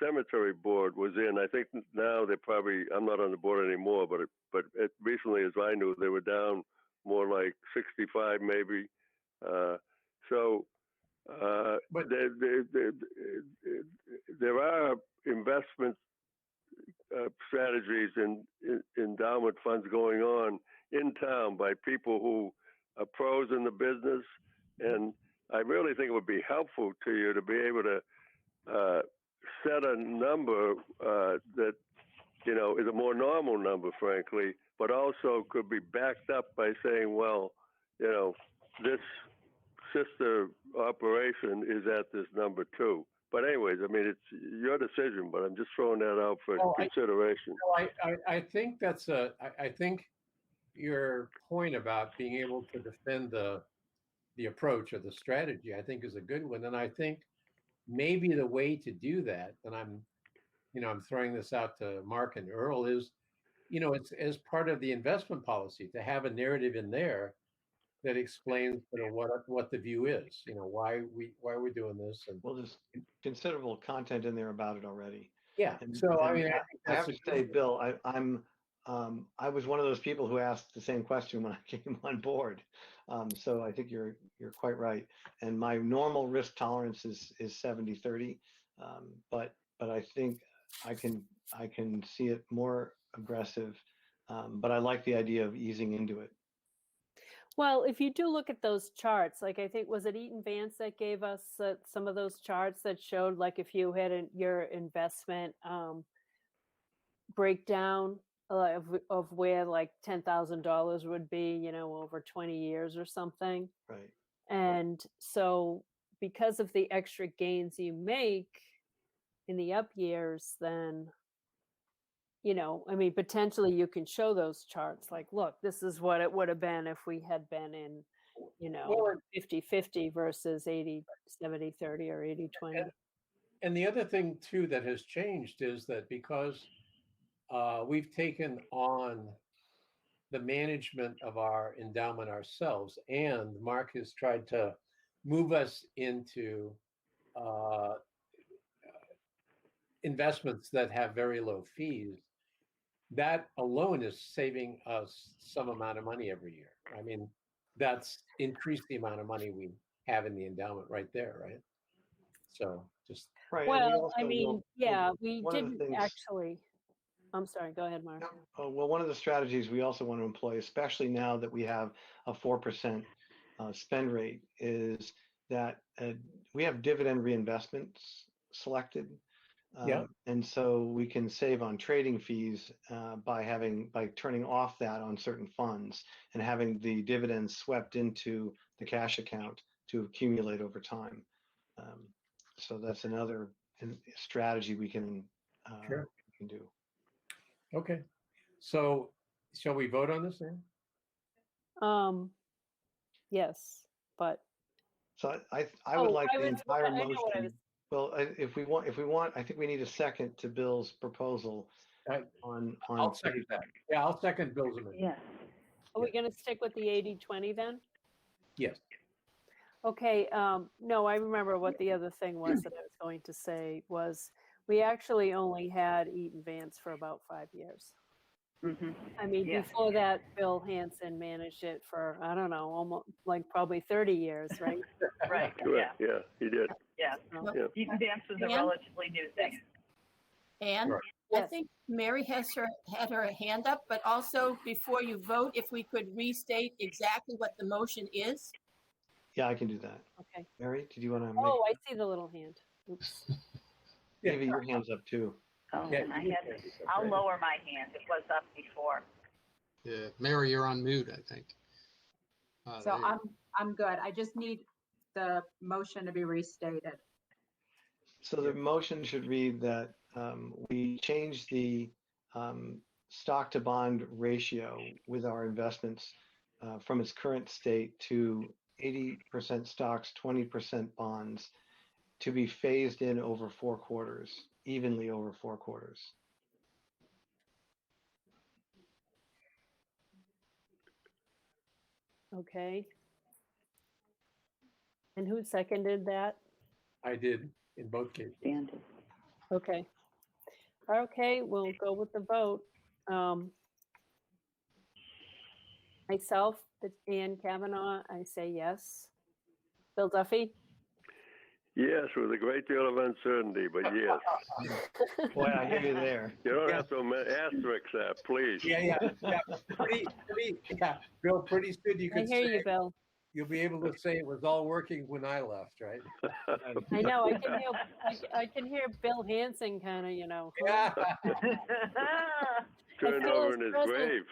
Cemetery Board was in. I think now they're probably, I'm not on the board anymore, but recently, as I knew, they were down more like 65 maybe. But there are investment strategies and endowment funds going on in town by people who are pros in the business, and I really think it would be helpful to you to be able to set a number that is a more normal number, frankly, but also could be backed up by saying, well, this sister operation is at this number too. But anyways, I mean, it's your decision, but I'm just throwing that out for consideration. I think I think your point about being able to defend the approach or the strategy, I think, is a good one. And I think maybe the way to do that, and I'm throwing this out to Mark and Earl, is, it's as part of the investment policy to have a narrative in there that explains what the view is, why we're doing this. And well, there's considerable content in there about it already. Yeah. And, so and I mean, I have to say, Bill, I was one of those people who asked the same question when I came on board. So I think you're quite right. And my normal risk tolerance is 70-30. But I think I can see it more aggressive. But I like the idea of easing into it. Well, if you do look at those charts, like I think, was it Eaton Vance that gave us some of those charts that showed, like, if you had your investment breakdown of where like $10,000 would be, over 20 years or something. Right. And so because of the extra gains you make in the up years, then I mean, potentially you can show those charts like, look, this is what it would have been if we had been in, 50-50 versus 80-70-30 or 80-20. And the other thing too that has changed is that because we've taken on the management of our endowment ourselves, and Mark has tried to move us into investments that have very low fees, that alone is saving us some amount of money every year. I mean, that's increased the amount of money we have in the endowment right there, right? So just right. Well, I mean, we didn't actually. I'm sorry. Go ahead, Mark. Well, one of the strategies we also want to employ, especially now that we have a 4% spend rate, is that we have dividend reinvestments selected. And so we can save on trading fees by turning off that on certain funds and having the dividends swept into the cash account to accumulate over time. So that's another strategy we can do. Okay. So shall we vote on this then? Yes, but. So I would like the entire motion. Well, if we want, I think we need a second to Bill's proposal. I'll second that. Yeah, I'll second Bill's amendment. Yes. Are we going to stick with the 80-20 then? Yes. Okay. No, I remember what the other thing was that I was going to say was we actually only had Eaton Vance for about 5 years. I mean, Yeah. before that, Bill Hansen managed it for, I don't know, almost like probably 30 years, right? Right, yeah, Correct. Yeah, he did. yeah. So, Yeah. Eaton dance was a And- relatively new thing. And Right. I Yes. think Mary had her hand up, but also before you vote, if we could restate exactly what the motion is. Yeah, I can do that. Okay. Mary, did you want to make, Oh, I see the little hand. Oops. Maybe your hand's up too? Oh, Yeah, and I you had, can. I'll lower my hand. It was up before. Yeah, Mary, you're on mute, I think. So There you I'm good. I just need the motion to be restated. So the motion should read that we change the stock to bond ratio with our investments from its current state to 80% stocks, 20% bonds, to be phased in over 4 quarters, evenly over 4 quarters. Okay. And who seconded that? I did in both cases. Standard. Okay. Okay, we'll go with the vote. Myself, Ann Kavanaugh, I say yes. Bill Duffy? Yes, with a great deal of uncertainty, but yes. Boy, I hear you there. You don't have to asterisk that, please. Yeah. Pretty, yeah. Bill, pretty soon you I can hear say, you, Bill. you'll be able to say it was all working when I left, right? I know, I can hear Bill Hansen kind of, Yeah. Turned feel over his in his presence.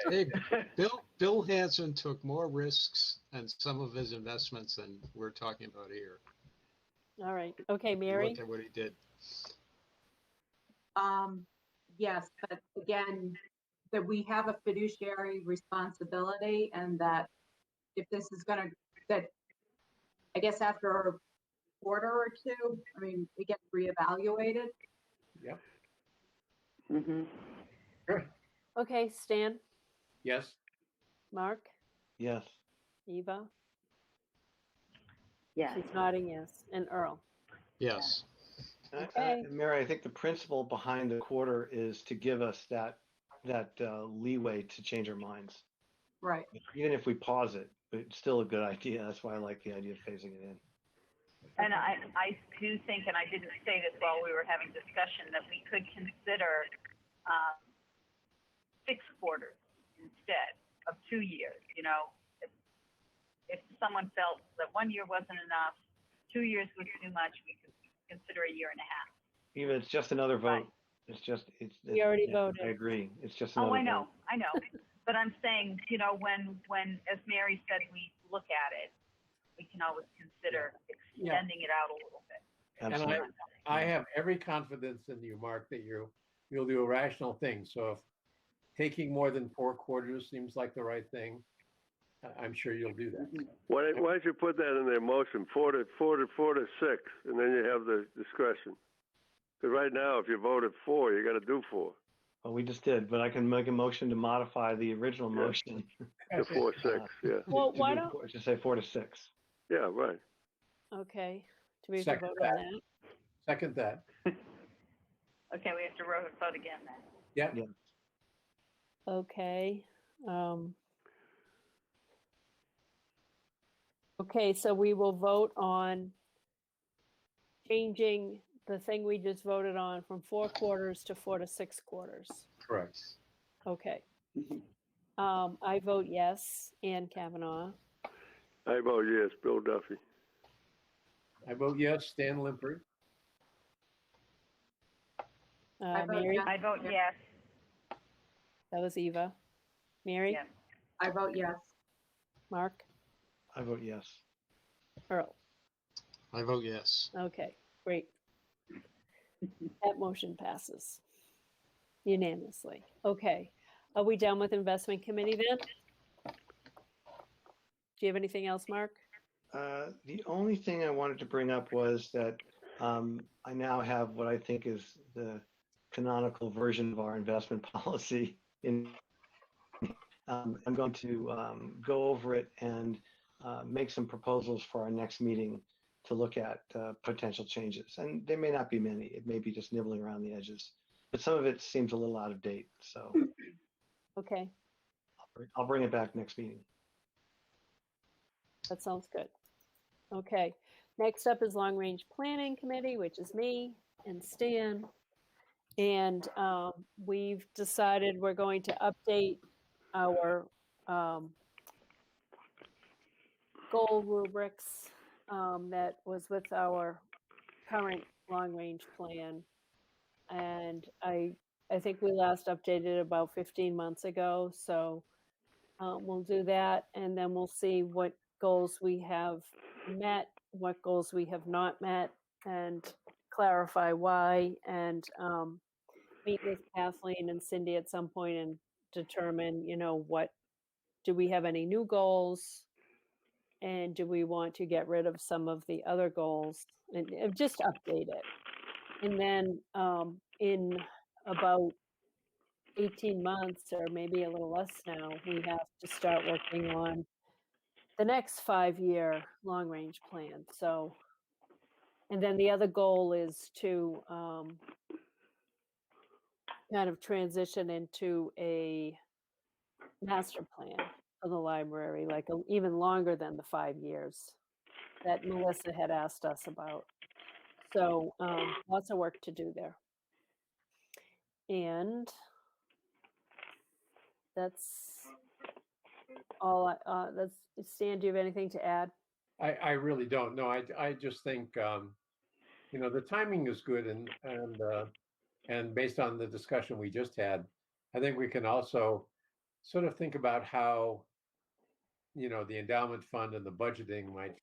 grave. Hey, Bill Hansen took more risks and some of his investments than we're talking about here. All right. Okay, You Mary? Look at what he did. Yes, but again, that we have a fiduciary responsibility and that if this is gonna, that I guess after a quarter or two, I mean, it gets reevaluated. Yep. Okay, Stan, Yes. Mark, Yes. Eva? Yeah. She's nodding yes. And Earl? Yes. Okay. Mary, I think the principle behind the quarter is to give us that leeway to change our minds. Right. Even if we pause it, but it's still a good idea. That's why I like the idea of phasing it in. And I do think, and I didn't say this while we were having discussion, that we could consider 6 quarters instead of 2 years. If someone felt that 1 year wasn't enough, 2 years was too much, we could consider a year and a half. Even it's just another vote. Right. We already yeah, voted. I agree. It's just another vote. I know. But I'm saying, when, as Mary said, we look at it, we can always consider extending it out a little bit. Absolutely. And I have every confidence in you, Mark, that you'll do a rational thing. So if taking more than 4 quarters seems like the right thing, I'm sure you'll do that. Why don't you put that in their motion, 4 to 6, and then you have the discretion. Because right now, if you voted 4, you got to do 4. Well, we just did, but I can make a motion to modify the original Yeah. motion. To 4, 6, yeah. Well, to why do don't- to say 4 to 6. Yeah, right. Okay. Do we have to Second vote on that? Second that. Okay, we have to vote again then. Yeah. Yeah. Okay. Okay, so we will vote on changing the thing we just voted on from 4 quarters to 4 to 6 quarters. Correct. Okay. I vote yes. Ann Kavanaugh. I vote yes, Bill Duffy. I vote yes, Stan Limpert. I vote Mary? yes. I vote yes. That was Eva. Mary? Yes. I vote yes. Mark? I vote yes. Earl? I vote yes. Okay, great. That motion passes unanimously. Okay, are we done with investment committee then? Do you have anything else, Mark? The only thing I wanted to bring up was that I now have what I think is the canonical version of our investment policy. I'm going to go over it and make some proposals for our next meeting to look at potential changes. And there may not be many. It may be just nibbling around the edges. but some of it seems a little out of date. So Okay, I'll bring it back next meeting. that sounds good. Okay, next up is Long Range Planning Committee, which is me and Stan. And we've decided we're going to update our goal rubrics that was with our current long range plan. And I think we last updated about 15 months ago. So we'll do that, and then we'll see what goals we have met, what goals we have not met, and clarify why, and meet with Kathleen and Cindy at some point and determine, what, do we have any new goals? And do we want to get rid of some of the other goals and just update it? And then in about 18 months, or maybe a little less now, we have to start working on the next 5-year long range plan. So, and then the other goal is to kind of transition into a master plan for the library, like even longer than the 5 years that Melissa had asked us about. So lots of work to do there. And that's all. That's Stan, do you have anything to add? I really don't know. I just think, the timing is good, and based on the discussion we just had, I think we can also sort of think about how, the endowment fund and the budgeting might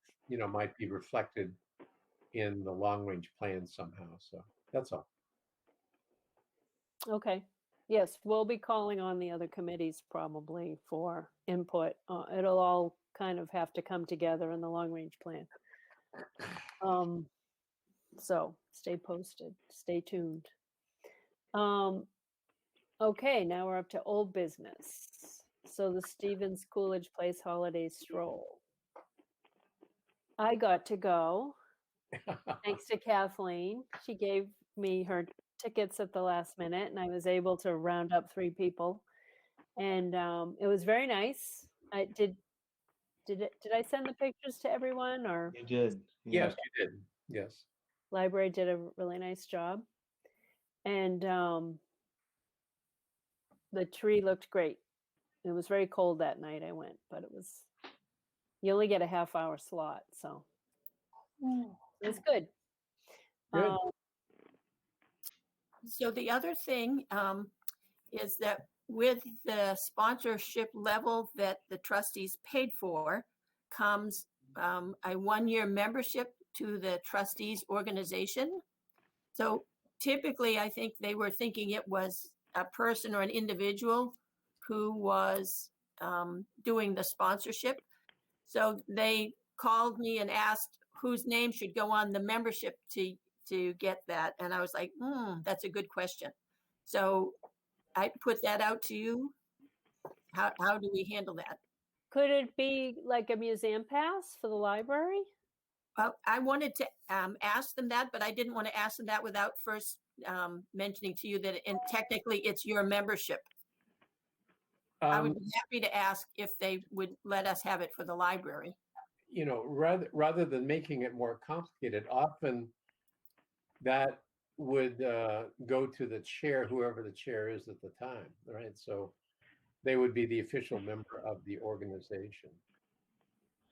be reflected in the long range plan somehow. So that's all. Okay. Yes, we'll be calling on the other committees probably for input. It'll all kind of have to come together in the long range plan. So stay posted, stay tuned. Okay, now we're up to old business. So the Stevens Coolidge Place Holiday Stroll. I got to go, thanks to Kathleen. She gave me her tickets at the last minute, and I was able to round up 3 people. And it was very nice. I did I send the pictures to everyone, or You did. Yes, you did. Yes. library did a really nice job. And the tree looked great. It was very cold that night I went, but you only get a half-hour slot, so it was good. Good. So the other thing is that with the sponsorship level that the trustees paid for comes a 1-year membership to the trustees organization. So typically, I think they were thinking it was a person or an individual who was doing the sponsorship. So they called me and asked whose name should go on the membership to get that. And I was like, that's a good question. So I put that out to you. How do we handle that? Could it be like a museum pass for the library? Well, I wanted to ask them that, but I didn't want to ask them that without first mentioning to you that technically it's your membership. I would be happy to ask if they would let us have it for the library. Rather than making it more complicated, often that would go to the chair, whoever the chair is at the time, right? So they would be the official member of the organization.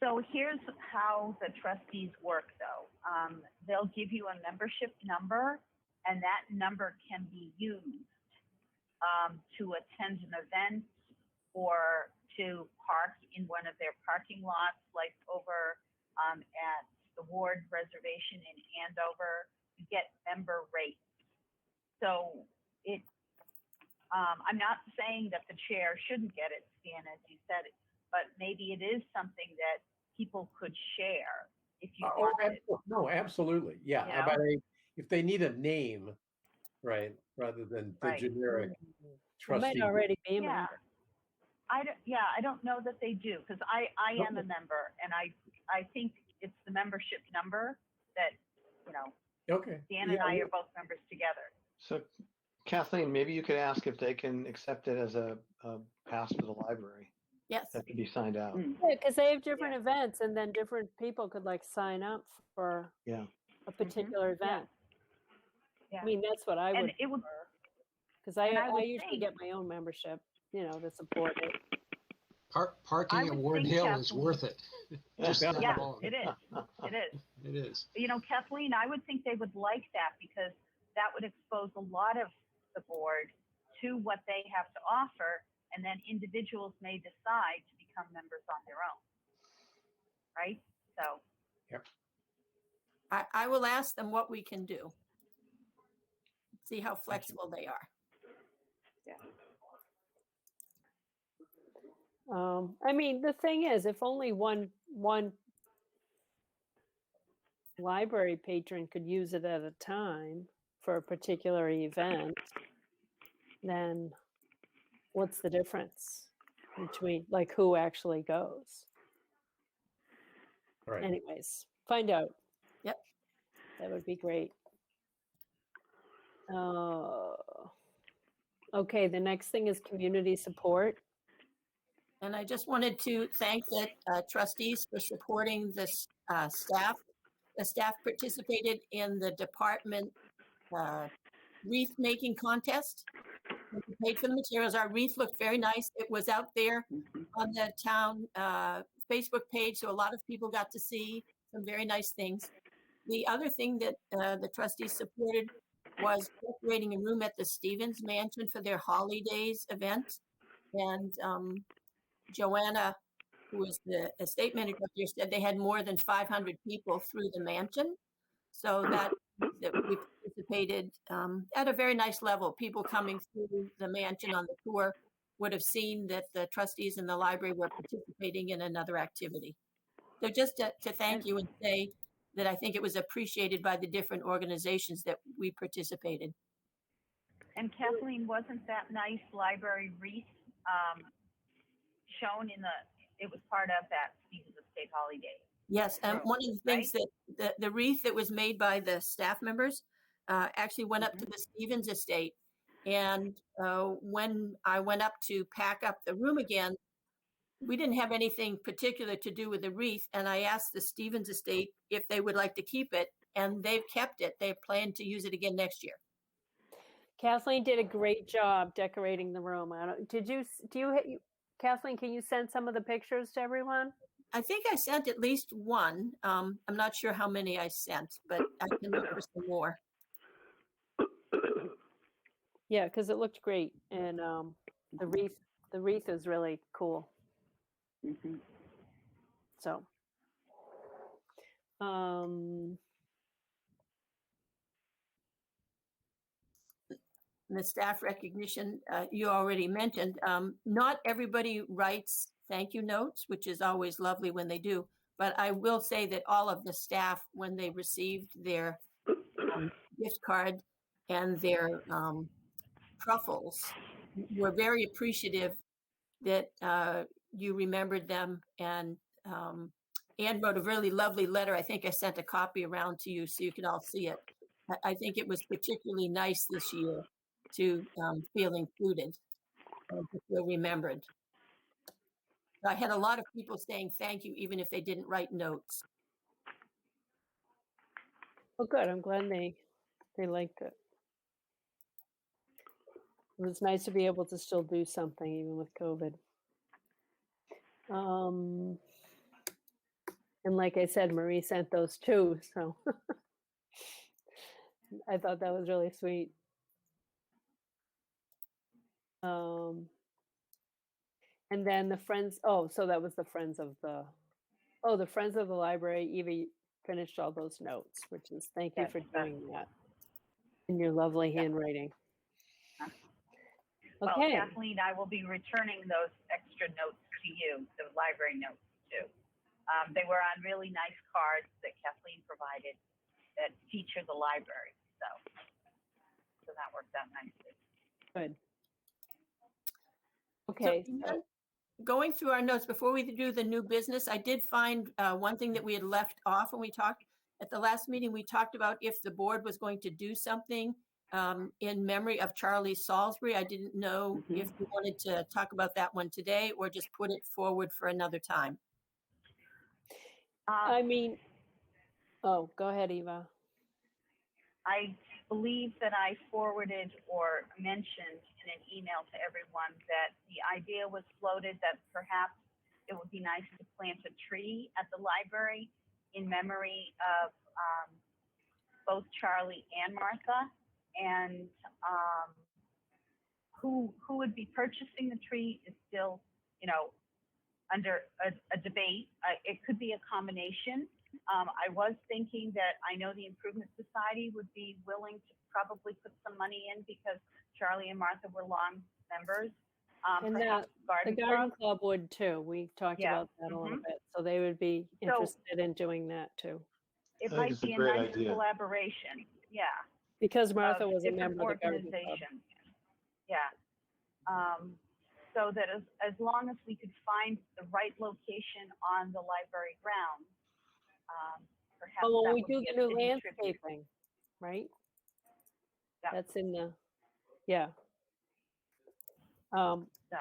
So here's how the trustees work, though. They'll give you a membership number, and that number can be used to attend an event or to park in one of their parking lots, like over at the Ward Reservation in Andover. You get member rates. So I'm not saying that the chair shouldn't get it, Stan, as you said, but maybe it is something that people could share if you wanted. No, absolutely. Yeah. You know? But if they need a name, right, rather than the generic trustee. I might already be a Yeah. member. I don't know that they do, because I am a member, and I think it's the membership number that, Okay. Dan and I are both members together. So Kathleen, maybe you could ask if they can accept it as a pass for the library Yes. that could be signed out. Yeah, because they have different events, and then different people could like sign up for Yeah. a particular event. Yeah. I mean, that's what I And would it would, because I and I would usually think- get my own membership, to support it. I Parking at would Ward think, Hill is Kathleen- worth it. Just Yeah. that yeah, alone. it is. It is. It is. Kathleen, I would think they would like that because that would expose a lot of the board to what they have to offer, and then individuals may decide to become members on their own. Right? So, I will ask them what we can do. See how flexible they are. I mean, the thing is, if only one library patron could use it at a time for a particular event, then what's the difference between like who actually goes? Right. Anyways, find out. Yep. That would be great. Okay, the next thing is community support. And I just wanted to thank the trustees for supporting this staff. The staff participated in the department wreath making contest. We paid for the materials. Our wreath looked very nice. It was out there on the town Facebook page, so a lot of people got to see some very nice things. The other thing that the trustees supported was decorating a room at the Stevens Mansion for their holidays event. And Joanna, who is the estate manager up there, said they had more than 500 people through the mansion. So that we participated at a very nice level. People coming through the mansion on the tour would have seen that the trustees in the library were participating in another activity. So just to thank you and say that I think it was appreciated by the different organizations that we participated. and Kathleen, wasn't that nice library wreath shown it was part of that Stevens Estate holiday? Yes, and one of the things that the wreath that was made by the staff members actually went up to the Stevens Estate. And when I went up to pack up the room again, we didn't have anything particular to do with the wreath. And I asked the Stevens Estate if they would like to keep it, and they've kept it. They plan to use it again next year. Kathleen did a great job decorating the room. Kathleen, can you send some of the pictures to everyone? I think I sent at least one. I'm not sure how many I sent, but I can look for some more. Yeah, because it looked great, and the wreath is really cool. So, The staff recognition you already mentioned. Not everybody writes thank you notes, which is always lovely when they do. But I will say that all of the staff, when they received their gift card and their truffles, were very appreciative that you remembered them. And Anne wrote a really lovely letter. I think I sent a copy around to you so you can all see it. I think it was particularly nice this year to feel included and to feel remembered. I had a lot of people saying thank you, even if they didn't write notes. well, good. I'm glad they liked it. It was nice to be able to still do something even with COVID. And like I said, Marie sent those too, so I thought that was really sweet. And then the friends, so that was the friends of the library. Eva finished all those notes, which is, thank you for doing that in your lovely handwriting. Well, Okay. Kathleen, I will be returning those extra notes to you, the library notes too. They were on really nice cards that Kathleen provided that feature the library. So that worked out nicely. Good. So, Okay. going through our notes, before we do the new business, I did find one thing that we had left off when we talked. At the last meeting, we talked about if the board was going to do something in memory of Charlie Salisbury. I didn't know if you wanted to talk about that one today or just put it forward for another time. I mean, oh, go ahead, Eva. I believe that I forwarded or mentioned in an email to everyone that the idea was floated that perhaps it would be nice to plant a tree at the library in memory of both Charlie and Martha, and who would be purchasing the tree is still, under a debate. It could be a combination. I was thinking that I know the Improvement Society would be willing to probably put some money in because Charlie and Martha were long members. And Perhaps the Garden Club would too. We talked Yeah. about that a little bit. So they would be interested in doing that too. It I think might it's a be a great nice idea. collaboration. Yeah. Because Martha of was a different member of the Garden Club. organizations. Yeah. So that as long as we could find the right location on the library grounds, perhaps Oh, that when we would do be the a new city tribute. landscaping, right? Yeah. That's in the, yeah. So, So,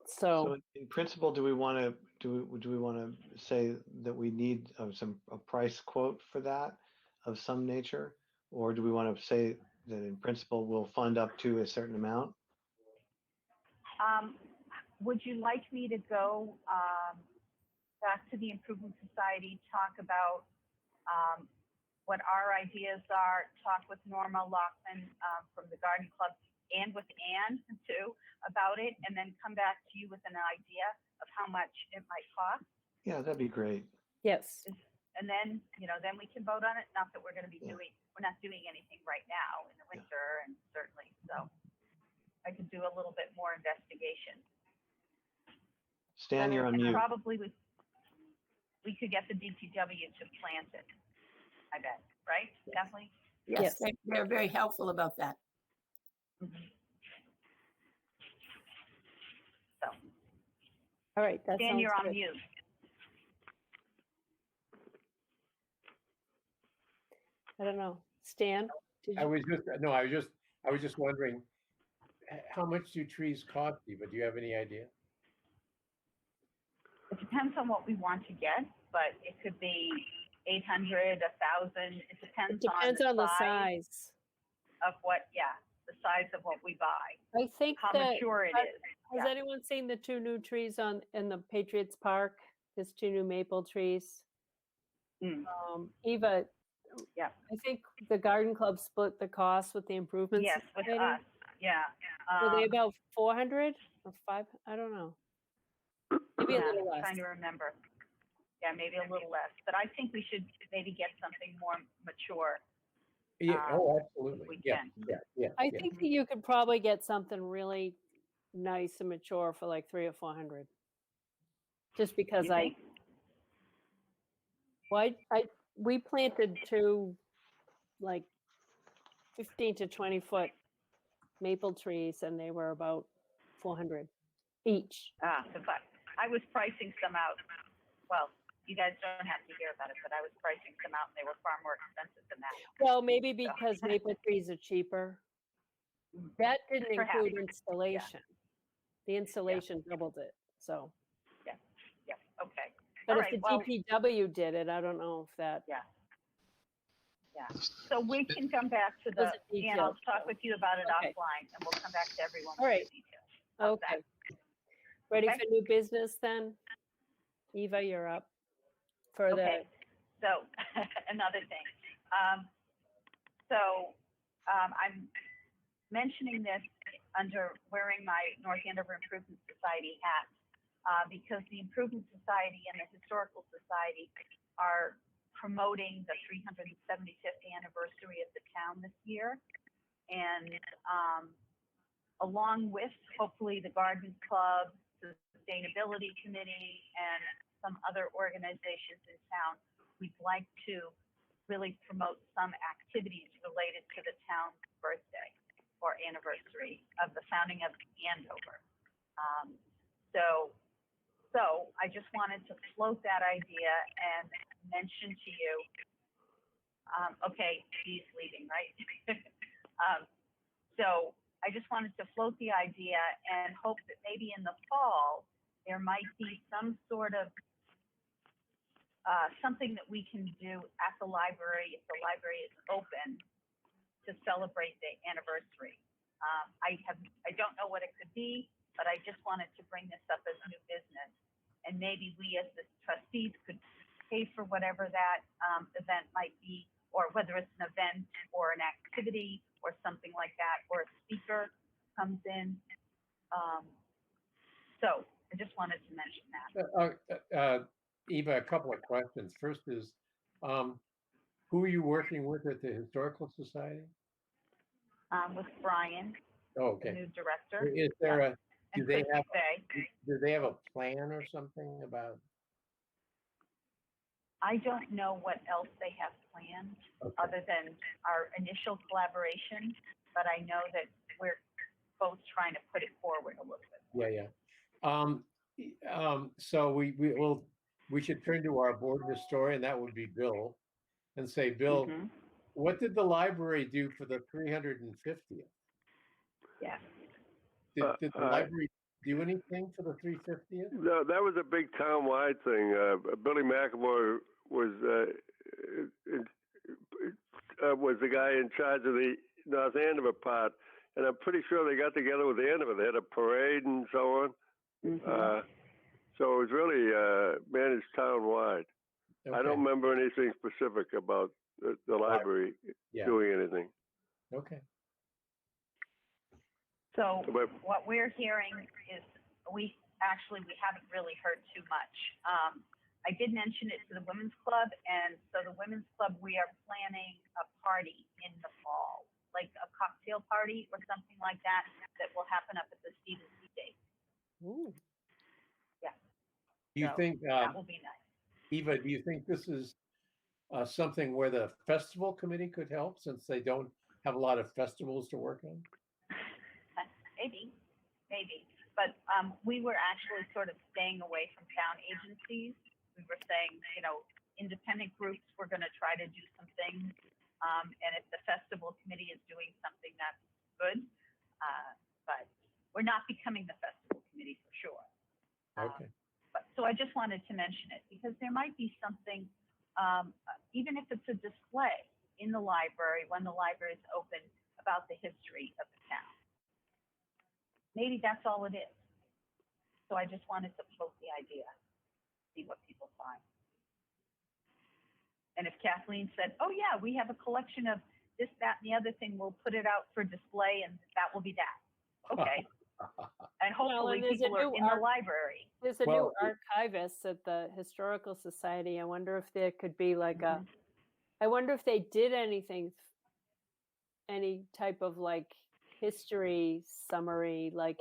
So in principle, do we want to say that we need a price quote for that of some nature? Or do we want to say that in principle, we'll fund up to a certain amount? would you like me to go back to the Improvement Society, talk about what our ideas are, talk with Norma Lockman from the Garden Club and with Anne too about it, and then come back to you with an idea of how much it might cost? Yeah, that'd be great. yes. And then, then we can vote on it. Not that we're going to be Yeah. we're not doing anything right now in the winter, and certainly, so I could do a little bit more investigation. Stan, you're on And mute. probably we could get the DPW to plant it, I bet, right? Definitely. Yes, Yes. they're very helpful about that. So, All right, that Dan, sounds you're on good. mute. I don't know. Stan, did I you? was just wondering, how much do trees cost, Eva? Do you have any idea? It depends on what we want to get, but it could be 800, 1,000. It depends, It depends on the size size. of what, the size of what we buy, I think how that, mature it is. has Yeah. anyone seen the two new trees in the Patriots Park? There's two new maple trees. Mm. Eva, Yeah. I think the Garden Club split the cost with the improvements. Yes, with us. Yeah. Were they about 400 or 5? I don't know. Maybe a Yeah, little I'm less. trying to remember. Yeah, maybe a little less, but I think we should maybe get something more mature. Yeah, absolutely. we Yeah, can. yeah. I think that you could probably get something really nice and mature for like 300 or 400. Just because You think? we planted two like 15 to 20 foot maple trees and they were about 400 each. But I was pricing some out. Well, you guys don't have to hear about it, but I was pricing some out and they were far more expensive than that. Well, maybe because maple trees are cheaper. That didn't Perhaps. include installation. The installation doubled it, so. Yeah, okay. But All if right, the DPW did it, I don't know if that. Yeah. So we can come back to Those the, are and I'll details, talk with you about it Okay. offline and we'll come back to everyone All with right. the details. How's that? Okay. Ready Okay. for new business then? Eva, you're up. For Okay, so another thing. I'm mentioning this under wearing my North Andover Improvement Society hat because the Improvement Society and the Historical Society are promoting the 375th anniversary of the town this year. And along with hopefully the Garden Club, the Sustainability Committee, and some other organizations in town, we'd like to really promote some activities related to the town's birthday or anniversary of the founding of Andover. So I just wanted to float that idea and mention to you Okay, he's leaving, right? So I just wanted to float the idea and hope that maybe in the fall, there might be some sort of something that we can do at the library if the library is open to celebrate the anniversary. I don't know what it could be, but I just wanted to bring this up as new business. And maybe we as the trustees could pay for whatever that event might be, or whether it's an event or an activity or something like that, or a speaker comes in. So I just wanted to mention that. Eva, a couple of questions. First is, who are you working with at the Historical Society? With Brian, Oh, the okay. new director. Is there a, And do they Chris have, McVeigh. do they have a plan or something about? I don't know what else they have planned other than our initial collaboration, but I know that we're both trying to put it forward a little bit. Yeah. So we should turn to our board historian, that would be Bill, and say, Bill, what did the library do for the 350th? Yeah. Did the library do anything for the 350th? No, that was a big town-wide thing. Billy McAvoy was the guy in charge of the North Andover part, and I'm pretty sure they got together with Andover. They had a parade and so on. So it was really managed town-wide. Okay. I don't remember anything specific about the library doing anything. Okay. So what we're hearing is we haven't really heard too much. I did mention it to the Women's Club, and so the Women's Club, we are planning a party in the fall, like a cocktail party or something like that, that will happen up at the Stevens Estate. Ooh. Yeah. Do you think, that will be nice. Eva, do you think this is something where the festival committee could help, since they don't have a lot of festivals to work on? Maybe. But we were actually sort of staying away from town agencies. We were saying, independent groups were going to try to do some things. And if the festival committee is doing something, that's good. But we're not becoming the festival committee for sure. Okay. So I just wanted to mention it because there might be something, even if it's a display in the library when the library is open, about the history of the town. Maybe that's all it is. So I just wanted to float the idea, see what people find. And if Kathleen said, oh yeah, we have a collection of this, that, and the other thing, we'll put it out for display and that will be that. Okay. And hopefully people are in the library. There's a new archivist at the Historical Society. I wonder if there could be like I wonder if they did anything, any type of like history summary, like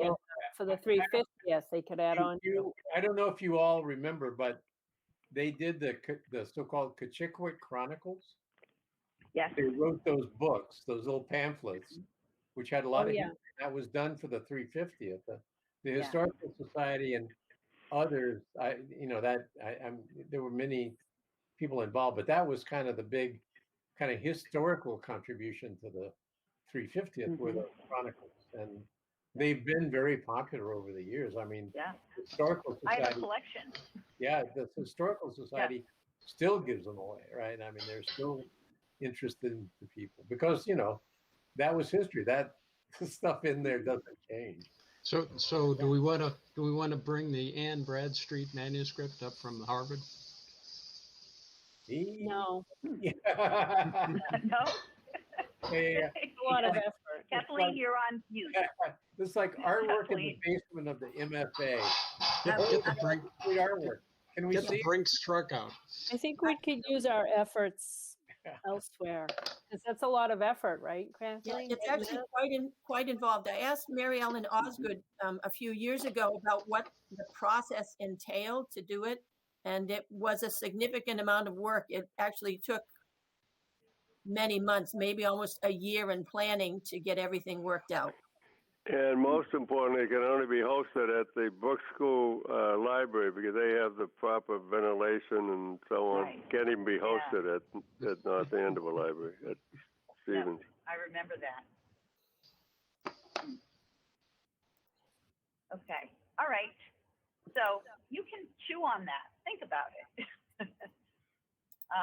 for the 350th, they could add on. I don't know if you all remember, but they did the so-called Kachikwick Chronicles. Yes. They wrote those books, those little pamphlets, which had a lot of history. That was done for the 350th. The Historical Society and others, there were many people involved, but that was kind of the big kind of historical contribution to the 350th were the chronicles, and they've been very popular over the years. I mean, Historical Society. I have a collection. Yeah, the Historical Society still gives them away, right? I mean, they're still interested in the people because that was history. That stuff in there doesn't change. So do we want to bring the Anne Bradstreet manuscript up from Harvard? No. No. Yeah. A lot of effort. Kathleen, you're on mute. It's like artwork in the basement of the MFA. Get the brink. Artwork. Can we get see the brink struck out? I think we could use our efforts elsewhere because that's a lot of effort, right, Kathleen? It's actually quite involved. I asked Mary Ellen Osgood a few years ago about what the process entailed to do it, and it was a significant amount of work. It actually took many months, maybe almost a year in planning to get everything worked out. And most importantly, it can only be hosted at the Brook School Library because they have the proper ventilation and so on. Right. Can't even be hosted at North Andover Library at Stevens. I remember that. Okay, all right. So you can chew on that. Think about it.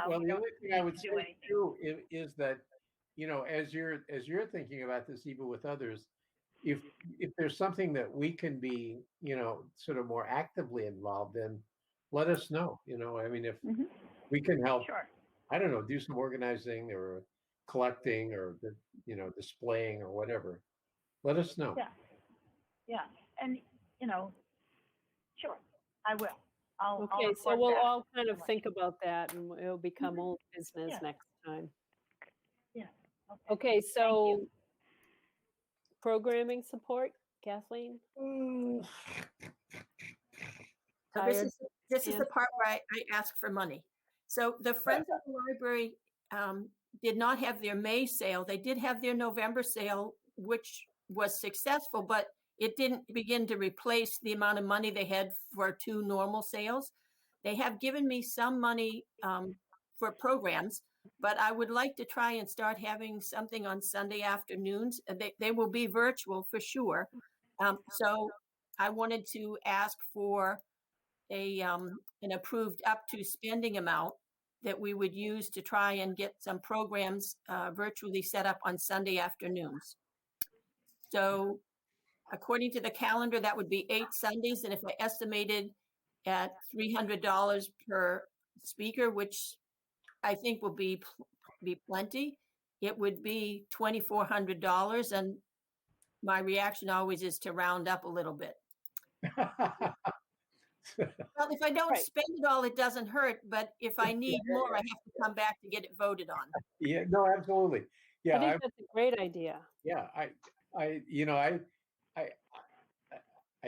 Well, We the don't only thing I would do say anything. too is that, as you're thinking about this, even with others, if there's something that we can be, sort of more actively involved in, let us know. I mean, if Mhm. we can help, Sure. I don't know, do some organizing or collecting or displaying or whatever, let us know. Yeah. Yeah. And, sure, I will. I'll Okay, so report we'll back all kind of and let think you- about that and it'll become Mhm. old business Yeah. next time. Yeah. Okay, Thank so you. programming support, Kathleen? So Tired? this is Ann? the part where I ask for money. So the Friends of the Library did not have their May sale. They did have their November sale, which was successful, but it didn't begin to replace the amount of money they had for 2 normal sales. They have given me some money for programs, but I would like to try and start having something on Sunday afternoons. They will be virtual for sure. So I wanted to ask for an approved up to spending amount that we would use to try and get some programs virtually set up on Sunday afternoons. So according to the calendar, that would be 8 Sundays. And if I estimated at $300 per speaker, which I think will be plenty, it would be $2,400. And my reaction always is to round up a little bit. Well, if I don't Right. spend it all, it doesn't hurt, but if I need more, I have to come back to get it voted on. Yeah, no, absolutely. Yeah, I think that's a great idea. I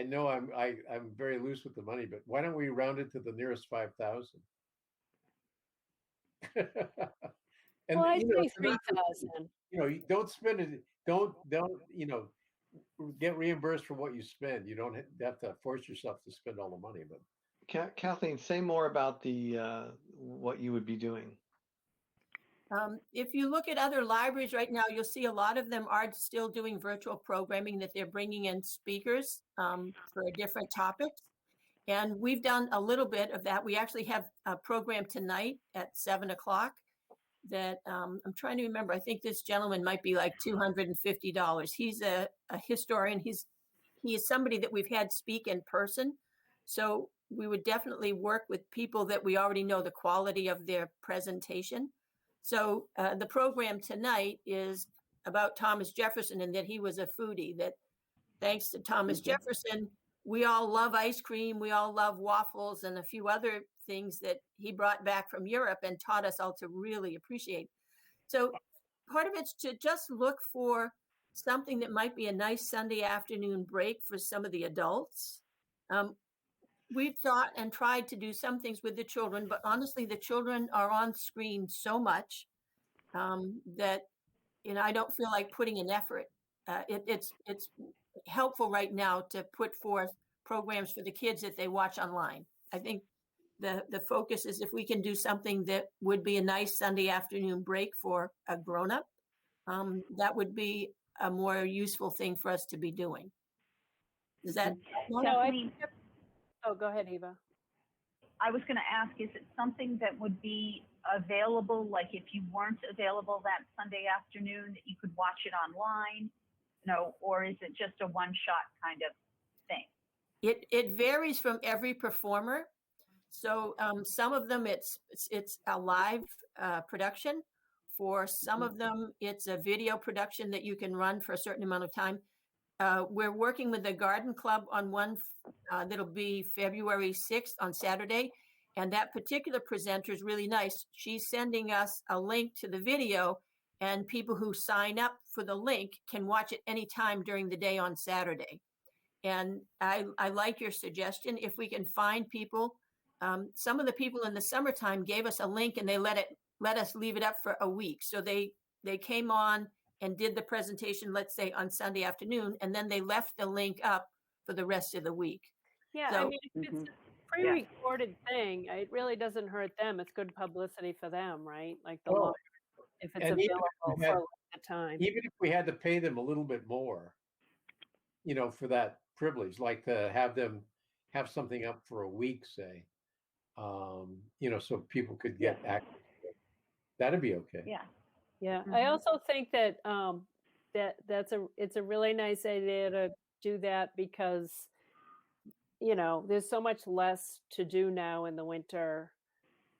know I'm very loose with the money, but why don't we round it to the nearest 5,000? Well, I'd say it's not- 3,000. you don't spend it. Don't get reimbursed for what you spend. You don't have to force yourself to spend all the money. But Kathleen, say more about the what you would be doing. If you look at other libraries right now, you'll see a lot of them are still doing virtual programming, that they're bringing in speakers for different topics. And we've done a little bit of that. We actually have a program tonight at 7 o'clock that I'm trying to remember. I think this gentleman might be like $250. He's a historian. He is somebody that we've had speak in person. So we would definitely work with people that we already know the quality of their presentation. So the program tonight is about Thomas Jefferson and that he was a foodie, that thanks to Thomas Jefferson, we all love ice cream, we all love waffles and a few other things that he brought back from Europe and taught us all to really appreciate. So part of it's to just look for something that might be a nice Sunday afternoon break for some of the adults. We've thought and tried to do some things with the children, but honestly, the children are on screen so much that I don't feel like putting an effort. It's helpful right now to put forth programs for the kids that they watch online. I think the focus is if we can do something that would be a nice Sunday afternoon break for a grown-up, that would be a more useful thing for us to be doing. Is that? Kathleen, Oh, go ahead, Eva. I was going to ask, is it something that would be available, like if you weren't available that Sunday afternoon, that you could watch it online, or is it just a one-shot kind of thing? It varies from every performer. So some of them it's a live production. For some of them, it's a video production that you can run for a certain amount of time. We're working with the Garden Club on one that'll be February 6th on Saturday. And that particular presenter is really nice. She's sending us a link to the video, and people who sign up for the link can watch it anytime during the day on Saturday. And I like your suggestion. If we can find people, some of the people in the summertime gave us a link and they let us leave it up for a week. So they came on and did the presentation, let's say on Sunday afternoon, and then they left the link up for the rest of the week. Yeah, I So- mean, if it's a pre-recorded thing, it really doesn't hurt them. It's good publicity for them, right? Like the Well, law, if it's and even if available we had- for a time. Even if we had to pay them a little bit more, for that privilege, like to have them have something up for a week, say, so people could get access to it. That'd be okay. Yeah. Yeah, I Mhm. also think that it's a really nice idea to do that because there's so much less to do now in the winter.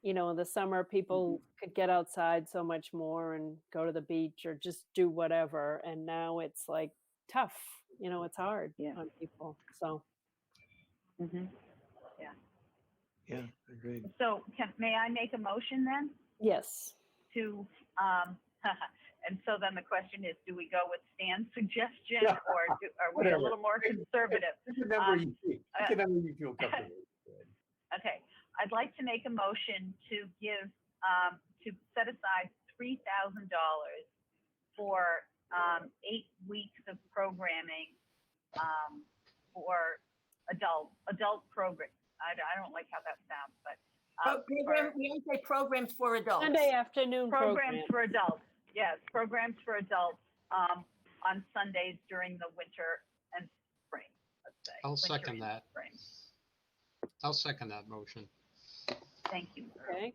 In the summer, people could get outside so much more and go to the beach or just do whatever. And now it's like tough. It's hard Yeah. on people. So Mhm. Yeah, agreed. So may I make a motion then yes, to, and so then the question is, do we go with Stan's suggestion or are we a Whatever. little more conservative? Pick a number you feel comfortable with. Okay, I'd like to make a motion to give, to set aside $3,000 for 8 weeks of programming for adult program. I don't like how that sounds, but We don't say programs for adults. Sunday afternoon programs for adults. Yes, programs for adults on Sundays during the winter and spring. Let's say. I'll Winter second and that. Spring. I'll second that motion. Thank you. Okay.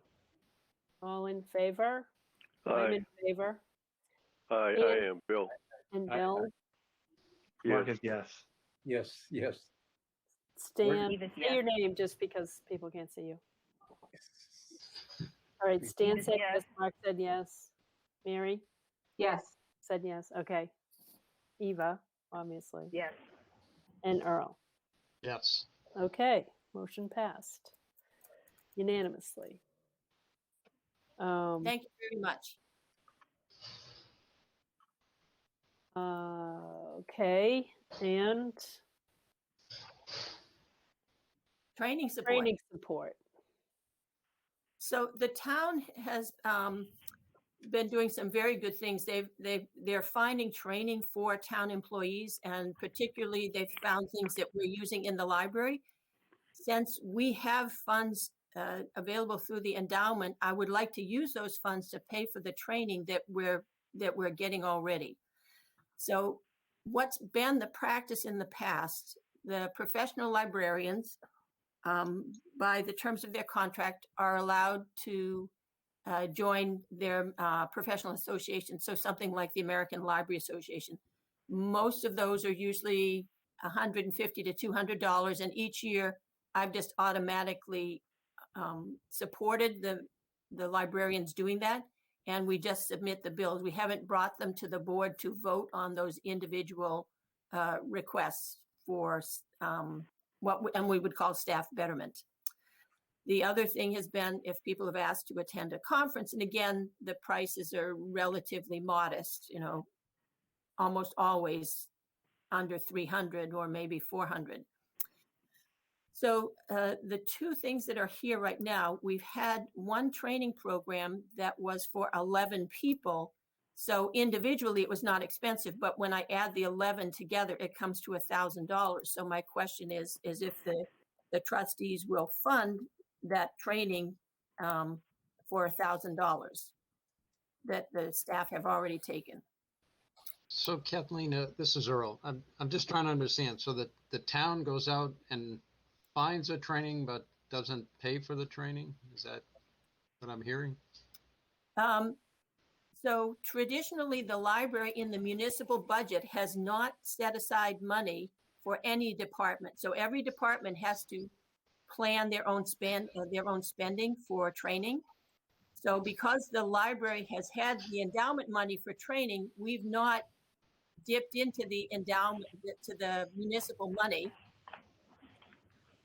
All in favor? I'm Aye, in favor. I am, Bill. And Aye, Bill, Yes. Marcus, yes. Yes. Stan, Edith, say your name just because people can't see you. All right, Stan Edith, said yes. yes, Mark said yes. Mary Yes. said yes, okay. Eva, obviously, Yes. and Earl. Yes. Okay, motion passed unanimously. Thank you very much. Okay, and Training support. training support. So the town has been doing some very good things. They're finding training for town employees, and particularly they've found things that we're using in the library. Since we have funds available through the endowment, I would like to use those funds to pay for the training that we're getting already. So what's been the practice in the past, the professional librarians, by the terms of their contract, are allowed to join their professional association. So something like the American Library Association. Most of those are usually $150 to $200, and each year I've just automatically supported the librarians doing that, and we just submit the bills. We haven't brought them to the board to vote on those individual requests for and we would call staff betterment. The other thing has been if people have asked to attend a conference, and again, the prices are relatively modest, almost always under 300 or maybe 400. So the two things that are here right now, we've had one training program that was for 11 people. So individually, it was not expensive, but when I add the 11 together, it comes to $1,000. So my question is if the trustees will fund that training for $1,000 that the staff have already taken. So Kathleen, this is Earl. I'm just trying to understand. So that the town goes out and finds a training, but doesn't pay for the training? Is that what I'm hearing? So traditionally, the library in the municipal budget has not set aside money for any department. So every department has to plan their own spending for training. So because the library has had the endowment money for training, we've not dipped into the endowment, to the municipal money.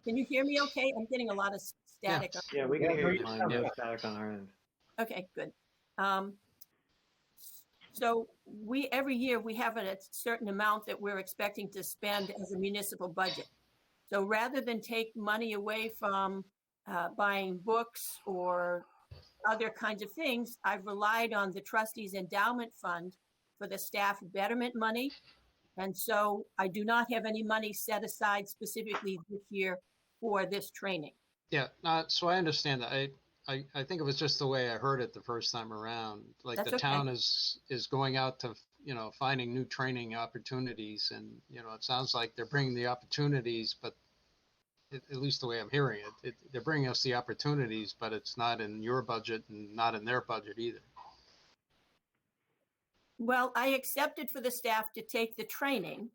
Can you hear me okay? I'm getting a lot of static. Yeah, we can Yeah, hear you no, fine. yeah. No static on our end. Okay, good. So every year we have a certain amount that we're expecting to spend as a municipal budget. So rather than take money away from buying books or other kinds of things, I've relied on the trustees endowment fund for the staff betterment money. And so I do not have any money set aside specifically this year for this training. Yeah, so I understand that. I think it was just the way I heard it the first time around. Like That's the okay. town is going out to, finding new training opportunities, and, it sounds like they're bringing the opportunities, but at least the way I'm hearing it, they're bringing us the opportunities, but it's not in your budget and not in their budget either. Well, I accepted for the staff to take the training.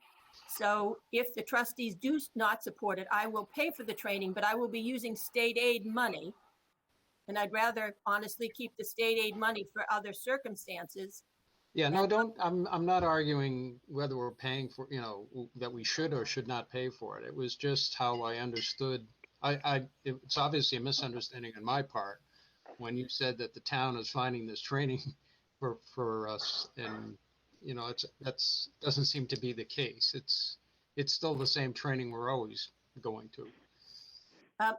So if the trustees do not support it, I will pay for the training, but I will be using state aid money. And I'd rather honestly keep the state aid money for other circumstances. Yeah, no, I'm not arguing whether we're paying for, that we should or should not pay for it. It was just how I understood. It's obviously a misunderstanding on my part when you said that the town is finding this training for us, and that's doesn't seem to be the case. It's still the same training we're always going to. I'm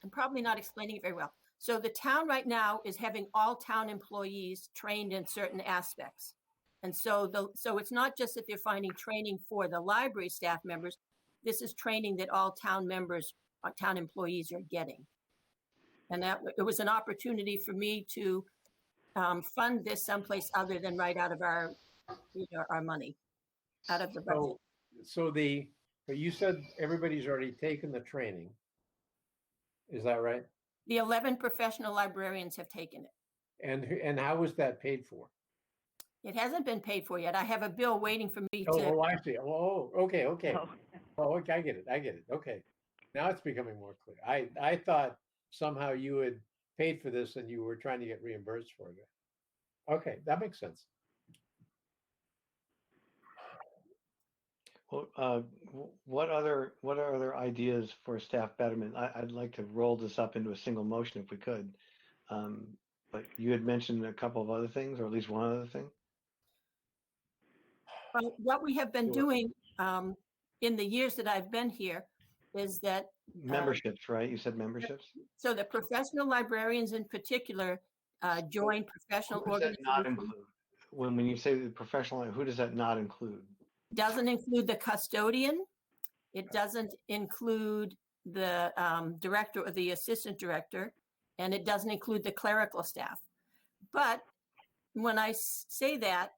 probably not explaining it very well. So the town right now is having all town employees trained in certain aspects. And so it's not just that they're finding training for the library staff members. This is training that all town members, town employees are getting. And that it was an opportunity for me to fund this someplace other than right out of our money, out of the budget. But you said everybody's already taken the training. Is that right? The 11 professional librarians have taken it. And how was that paid for? It hasn't been paid for yet. I have a bill waiting for me to. Oh, I see. Oh, okay. Oh. Oh, okay, I get it. Okay. Now it's becoming more clear. I thought somehow you had paid for this and you were trying to get reimbursed for it. Okay, that makes sense. Well, what other ideas for staff betterment? I'd like to roll this up into a single motion if we could. But you had mentioned a couple of other things, or at least one other thing. Well, what we have been doing in the years that I've been here is that Memberships, right? You said memberships. so the professional librarians in particular join professional Who does that not organizations. include? When you say the professional, who does that not include? Doesn't include the custodian. It doesn't include the director or the assistant director, and it doesn't include the clerical staff. But when I say that,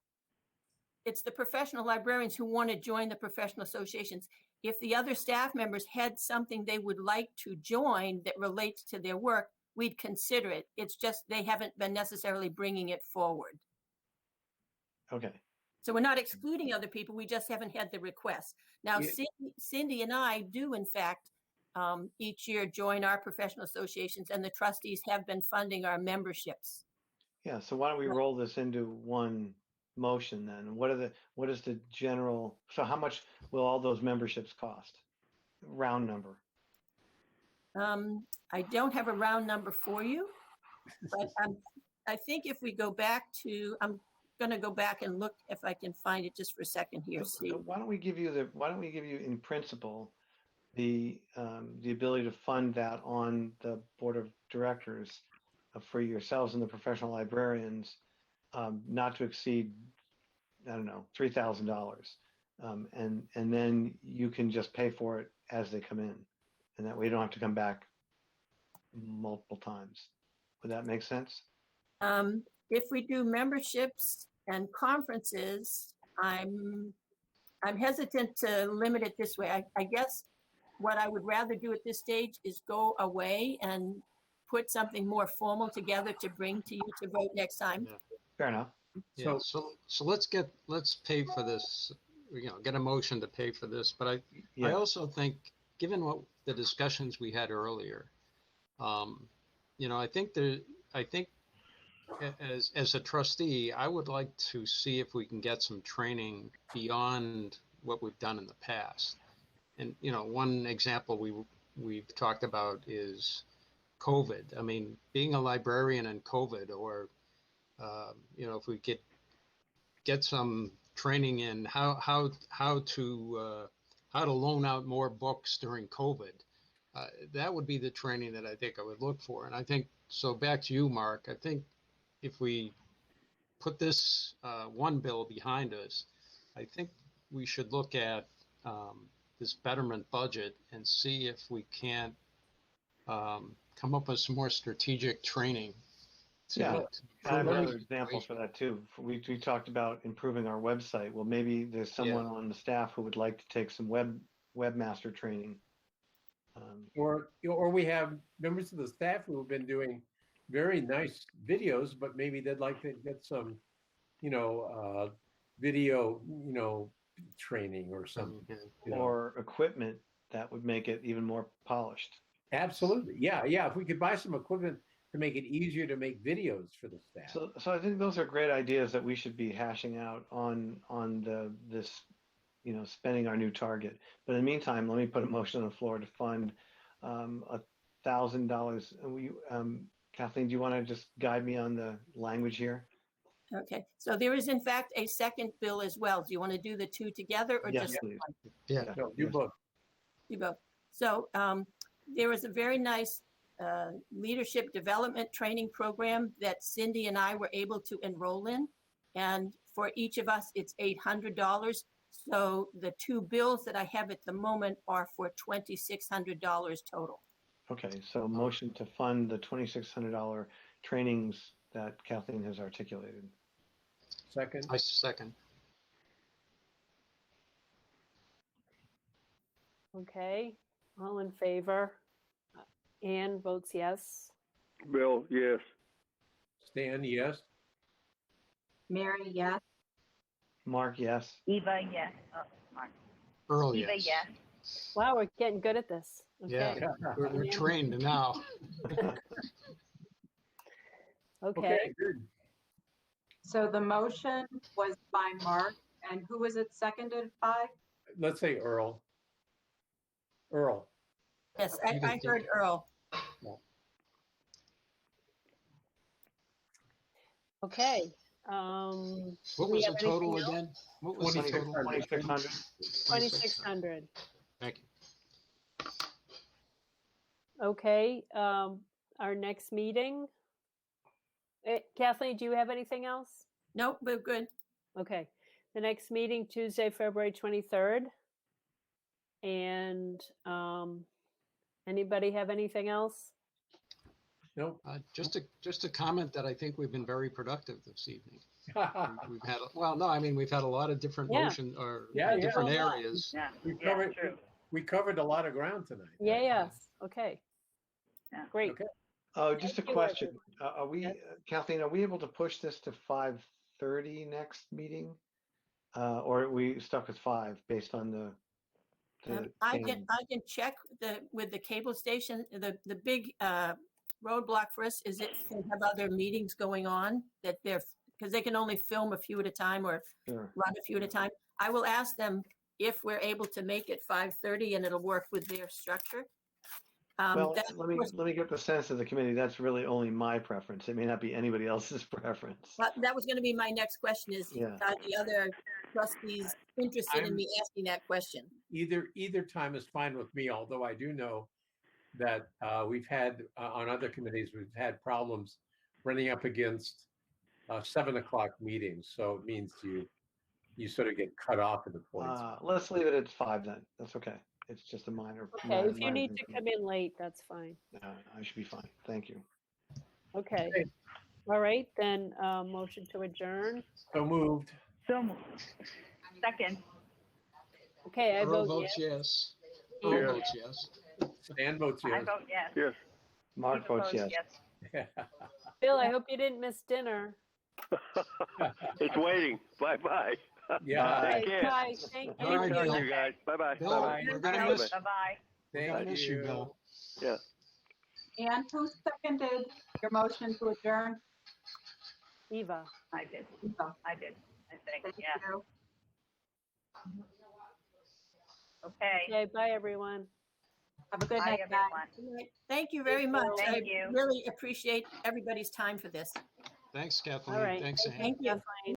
it's the professional librarians who want to join the professional associations. If the other staff members had something they would like to join that relates to their work, we'd consider it. It's just they haven't been necessarily bringing it forward. Okay. So we're not excluding other people. We just haven't had the request. Now, Yeah. Cindy and I do, in fact, each year join our professional associations, and the trustees have been funding our memberships. Yeah. So why don't we roll this into one motion then? What is the general? So how much will all those memberships cost? Round number. I don't have a round number for you, but I think if we go back to, I'm going to go back and look if I can find it just for a second here. See. Why don't we give you in principle the ability to fund that on the board of directors for yourselves and the professional librarians, not to exceed, I don't know, $3,000, and then you can just pay for it as they come in, and that way you don't have to come back multiple times. Would that make sense? If we do memberships and conferences, I'm hesitant to limit it this way. I guess what I would rather do at this stage is go away and put something more formal together to bring to you to vote next time. Yeah. Fair enough. Yeah, so let's pay for this, get a motion to pay for this. But I also think, given what the discussions we had earlier, I think as a trustee, I would like to see if we can get some training beyond what we've done in the past. And, one example we've talked about is COVID. I mean, being a librarian in COVID, or, if we could get some training in how to loan out more books during COVID, that would be the training that I think I would look for. And I think, so back to you, Mark, I think if we put this one bill behind us, I think we should look at this betterment budget and see if we can't come up with some more strategic training. Yeah, I have improve our another example for that too. We talked about improving our website. Well, maybe there's someone on the staff who would like to take some webmaster training. Or we have members of the staff who have been doing very nice videos, but maybe they'd like to get some, video, training or something. Or equipment that would make it even more polished. Absolutely. Yeah. If we could buy some equipment to make it easier to make videos for the staff. So I think those are great ideas that we should be hashing out on this, spending our new target. But in the meantime, let me put a motion on the floor to fund $1,000. Kathleen, do you want to just guide me on the language here? Okay, so there is in fact a second bill as well. Do you want to do the two together or Yes, just please. one? Yeah. No, do both. You both. So there was a very nice leadership development training program that Cindy and I were able to enroll in. And for each of us, it's $800. So the two bills that I have at the moment are for $2,600 total. Okay, so motion to fund the $2,600 trainings that Kathleen has articulated. Second. I second. Okay, all in favor? Anne votes yes. Bill, yes. Stan, yes. Mary, yes. Mark, yes. Eva, yes. Oh, Mark. Earl, Eva, yes. yes. Wow, we're getting good at this. Yeah, Okay. we're trained now. Okay. Good. So the motion was by Mark, and who was it seconded by? Let's say Earl. Earl. Yes, I heard Earl. Okay. What we was have the total anything again? What was the total? 2,600. 2,600. Thank you. Okay, our next meeting. Kathleen, do you have anything else? Nope, we're good. Okay, the next meeting, Tuesday, February 23rd. And anybody have anything else? No. Just a comment that I think we've been very productive this evening. We've had, we've had a lot of different motions or different areas. Yeah, true. We covered a lot of ground tonight. Yes. Okay. Yeah. Great. Okay. Oh, just a Thank you, question. Are we, Yes. Kathleen, are we able to push this to 5:30 next meeting? Or are we stuck with 5 based on the I can check with the cable station. The big roadblock for us is if they have other meetings going on that because they can only film a few at a time or Sure. run a few at a time. I will ask them if we're able to make it 5:30 and it'll work with their structure. Well, let me get the sense of the committee. That's really only my preference. It may not be anybody else's preference. That was going to be my next question is, Yeah. are the other trustees interested in me asking that question? Either time is fine with me, although I do know that we've had, on other committees, we've had problems running up against 7 o'clock meetings. So it means you sort of get cut off at the points. Let's leave it at 5 then. That's okay. It's just a minor. Okay, if you need to come in late, that's fine. I should be fine. Thank you. Okay. All right, then motion to adjourn. So moved. So moved. Second. Okay, I Earl vote votes yes. yes. Earl Yeah. votes yes. Stan votes I yes. vote yes. Yes. Mark Eva votes yes. Bill, I hope you didn't miss dinner. It's waiting. Bye-bye. Yeah. Take care. Bye. Thank you. All right, Good talking Bill. to you guys. Bye-bye. Bill, Bye-bye. we're gonna Bye-bye. miss, Bye-bye. Thank gonna miss you, Bill. Yeah. And who seconded your motion to adjourn? Eva. I did. Eva. I think, Thank yeah. you. Okay. Okay, bye, everyone. Have a good Bye, night, guys. everyone. Thank you very much. Thank I you. really appreciate everybody's time for this. Thanks, Kathleen. All right. Thanks, Ann. Thank you. Kathleen.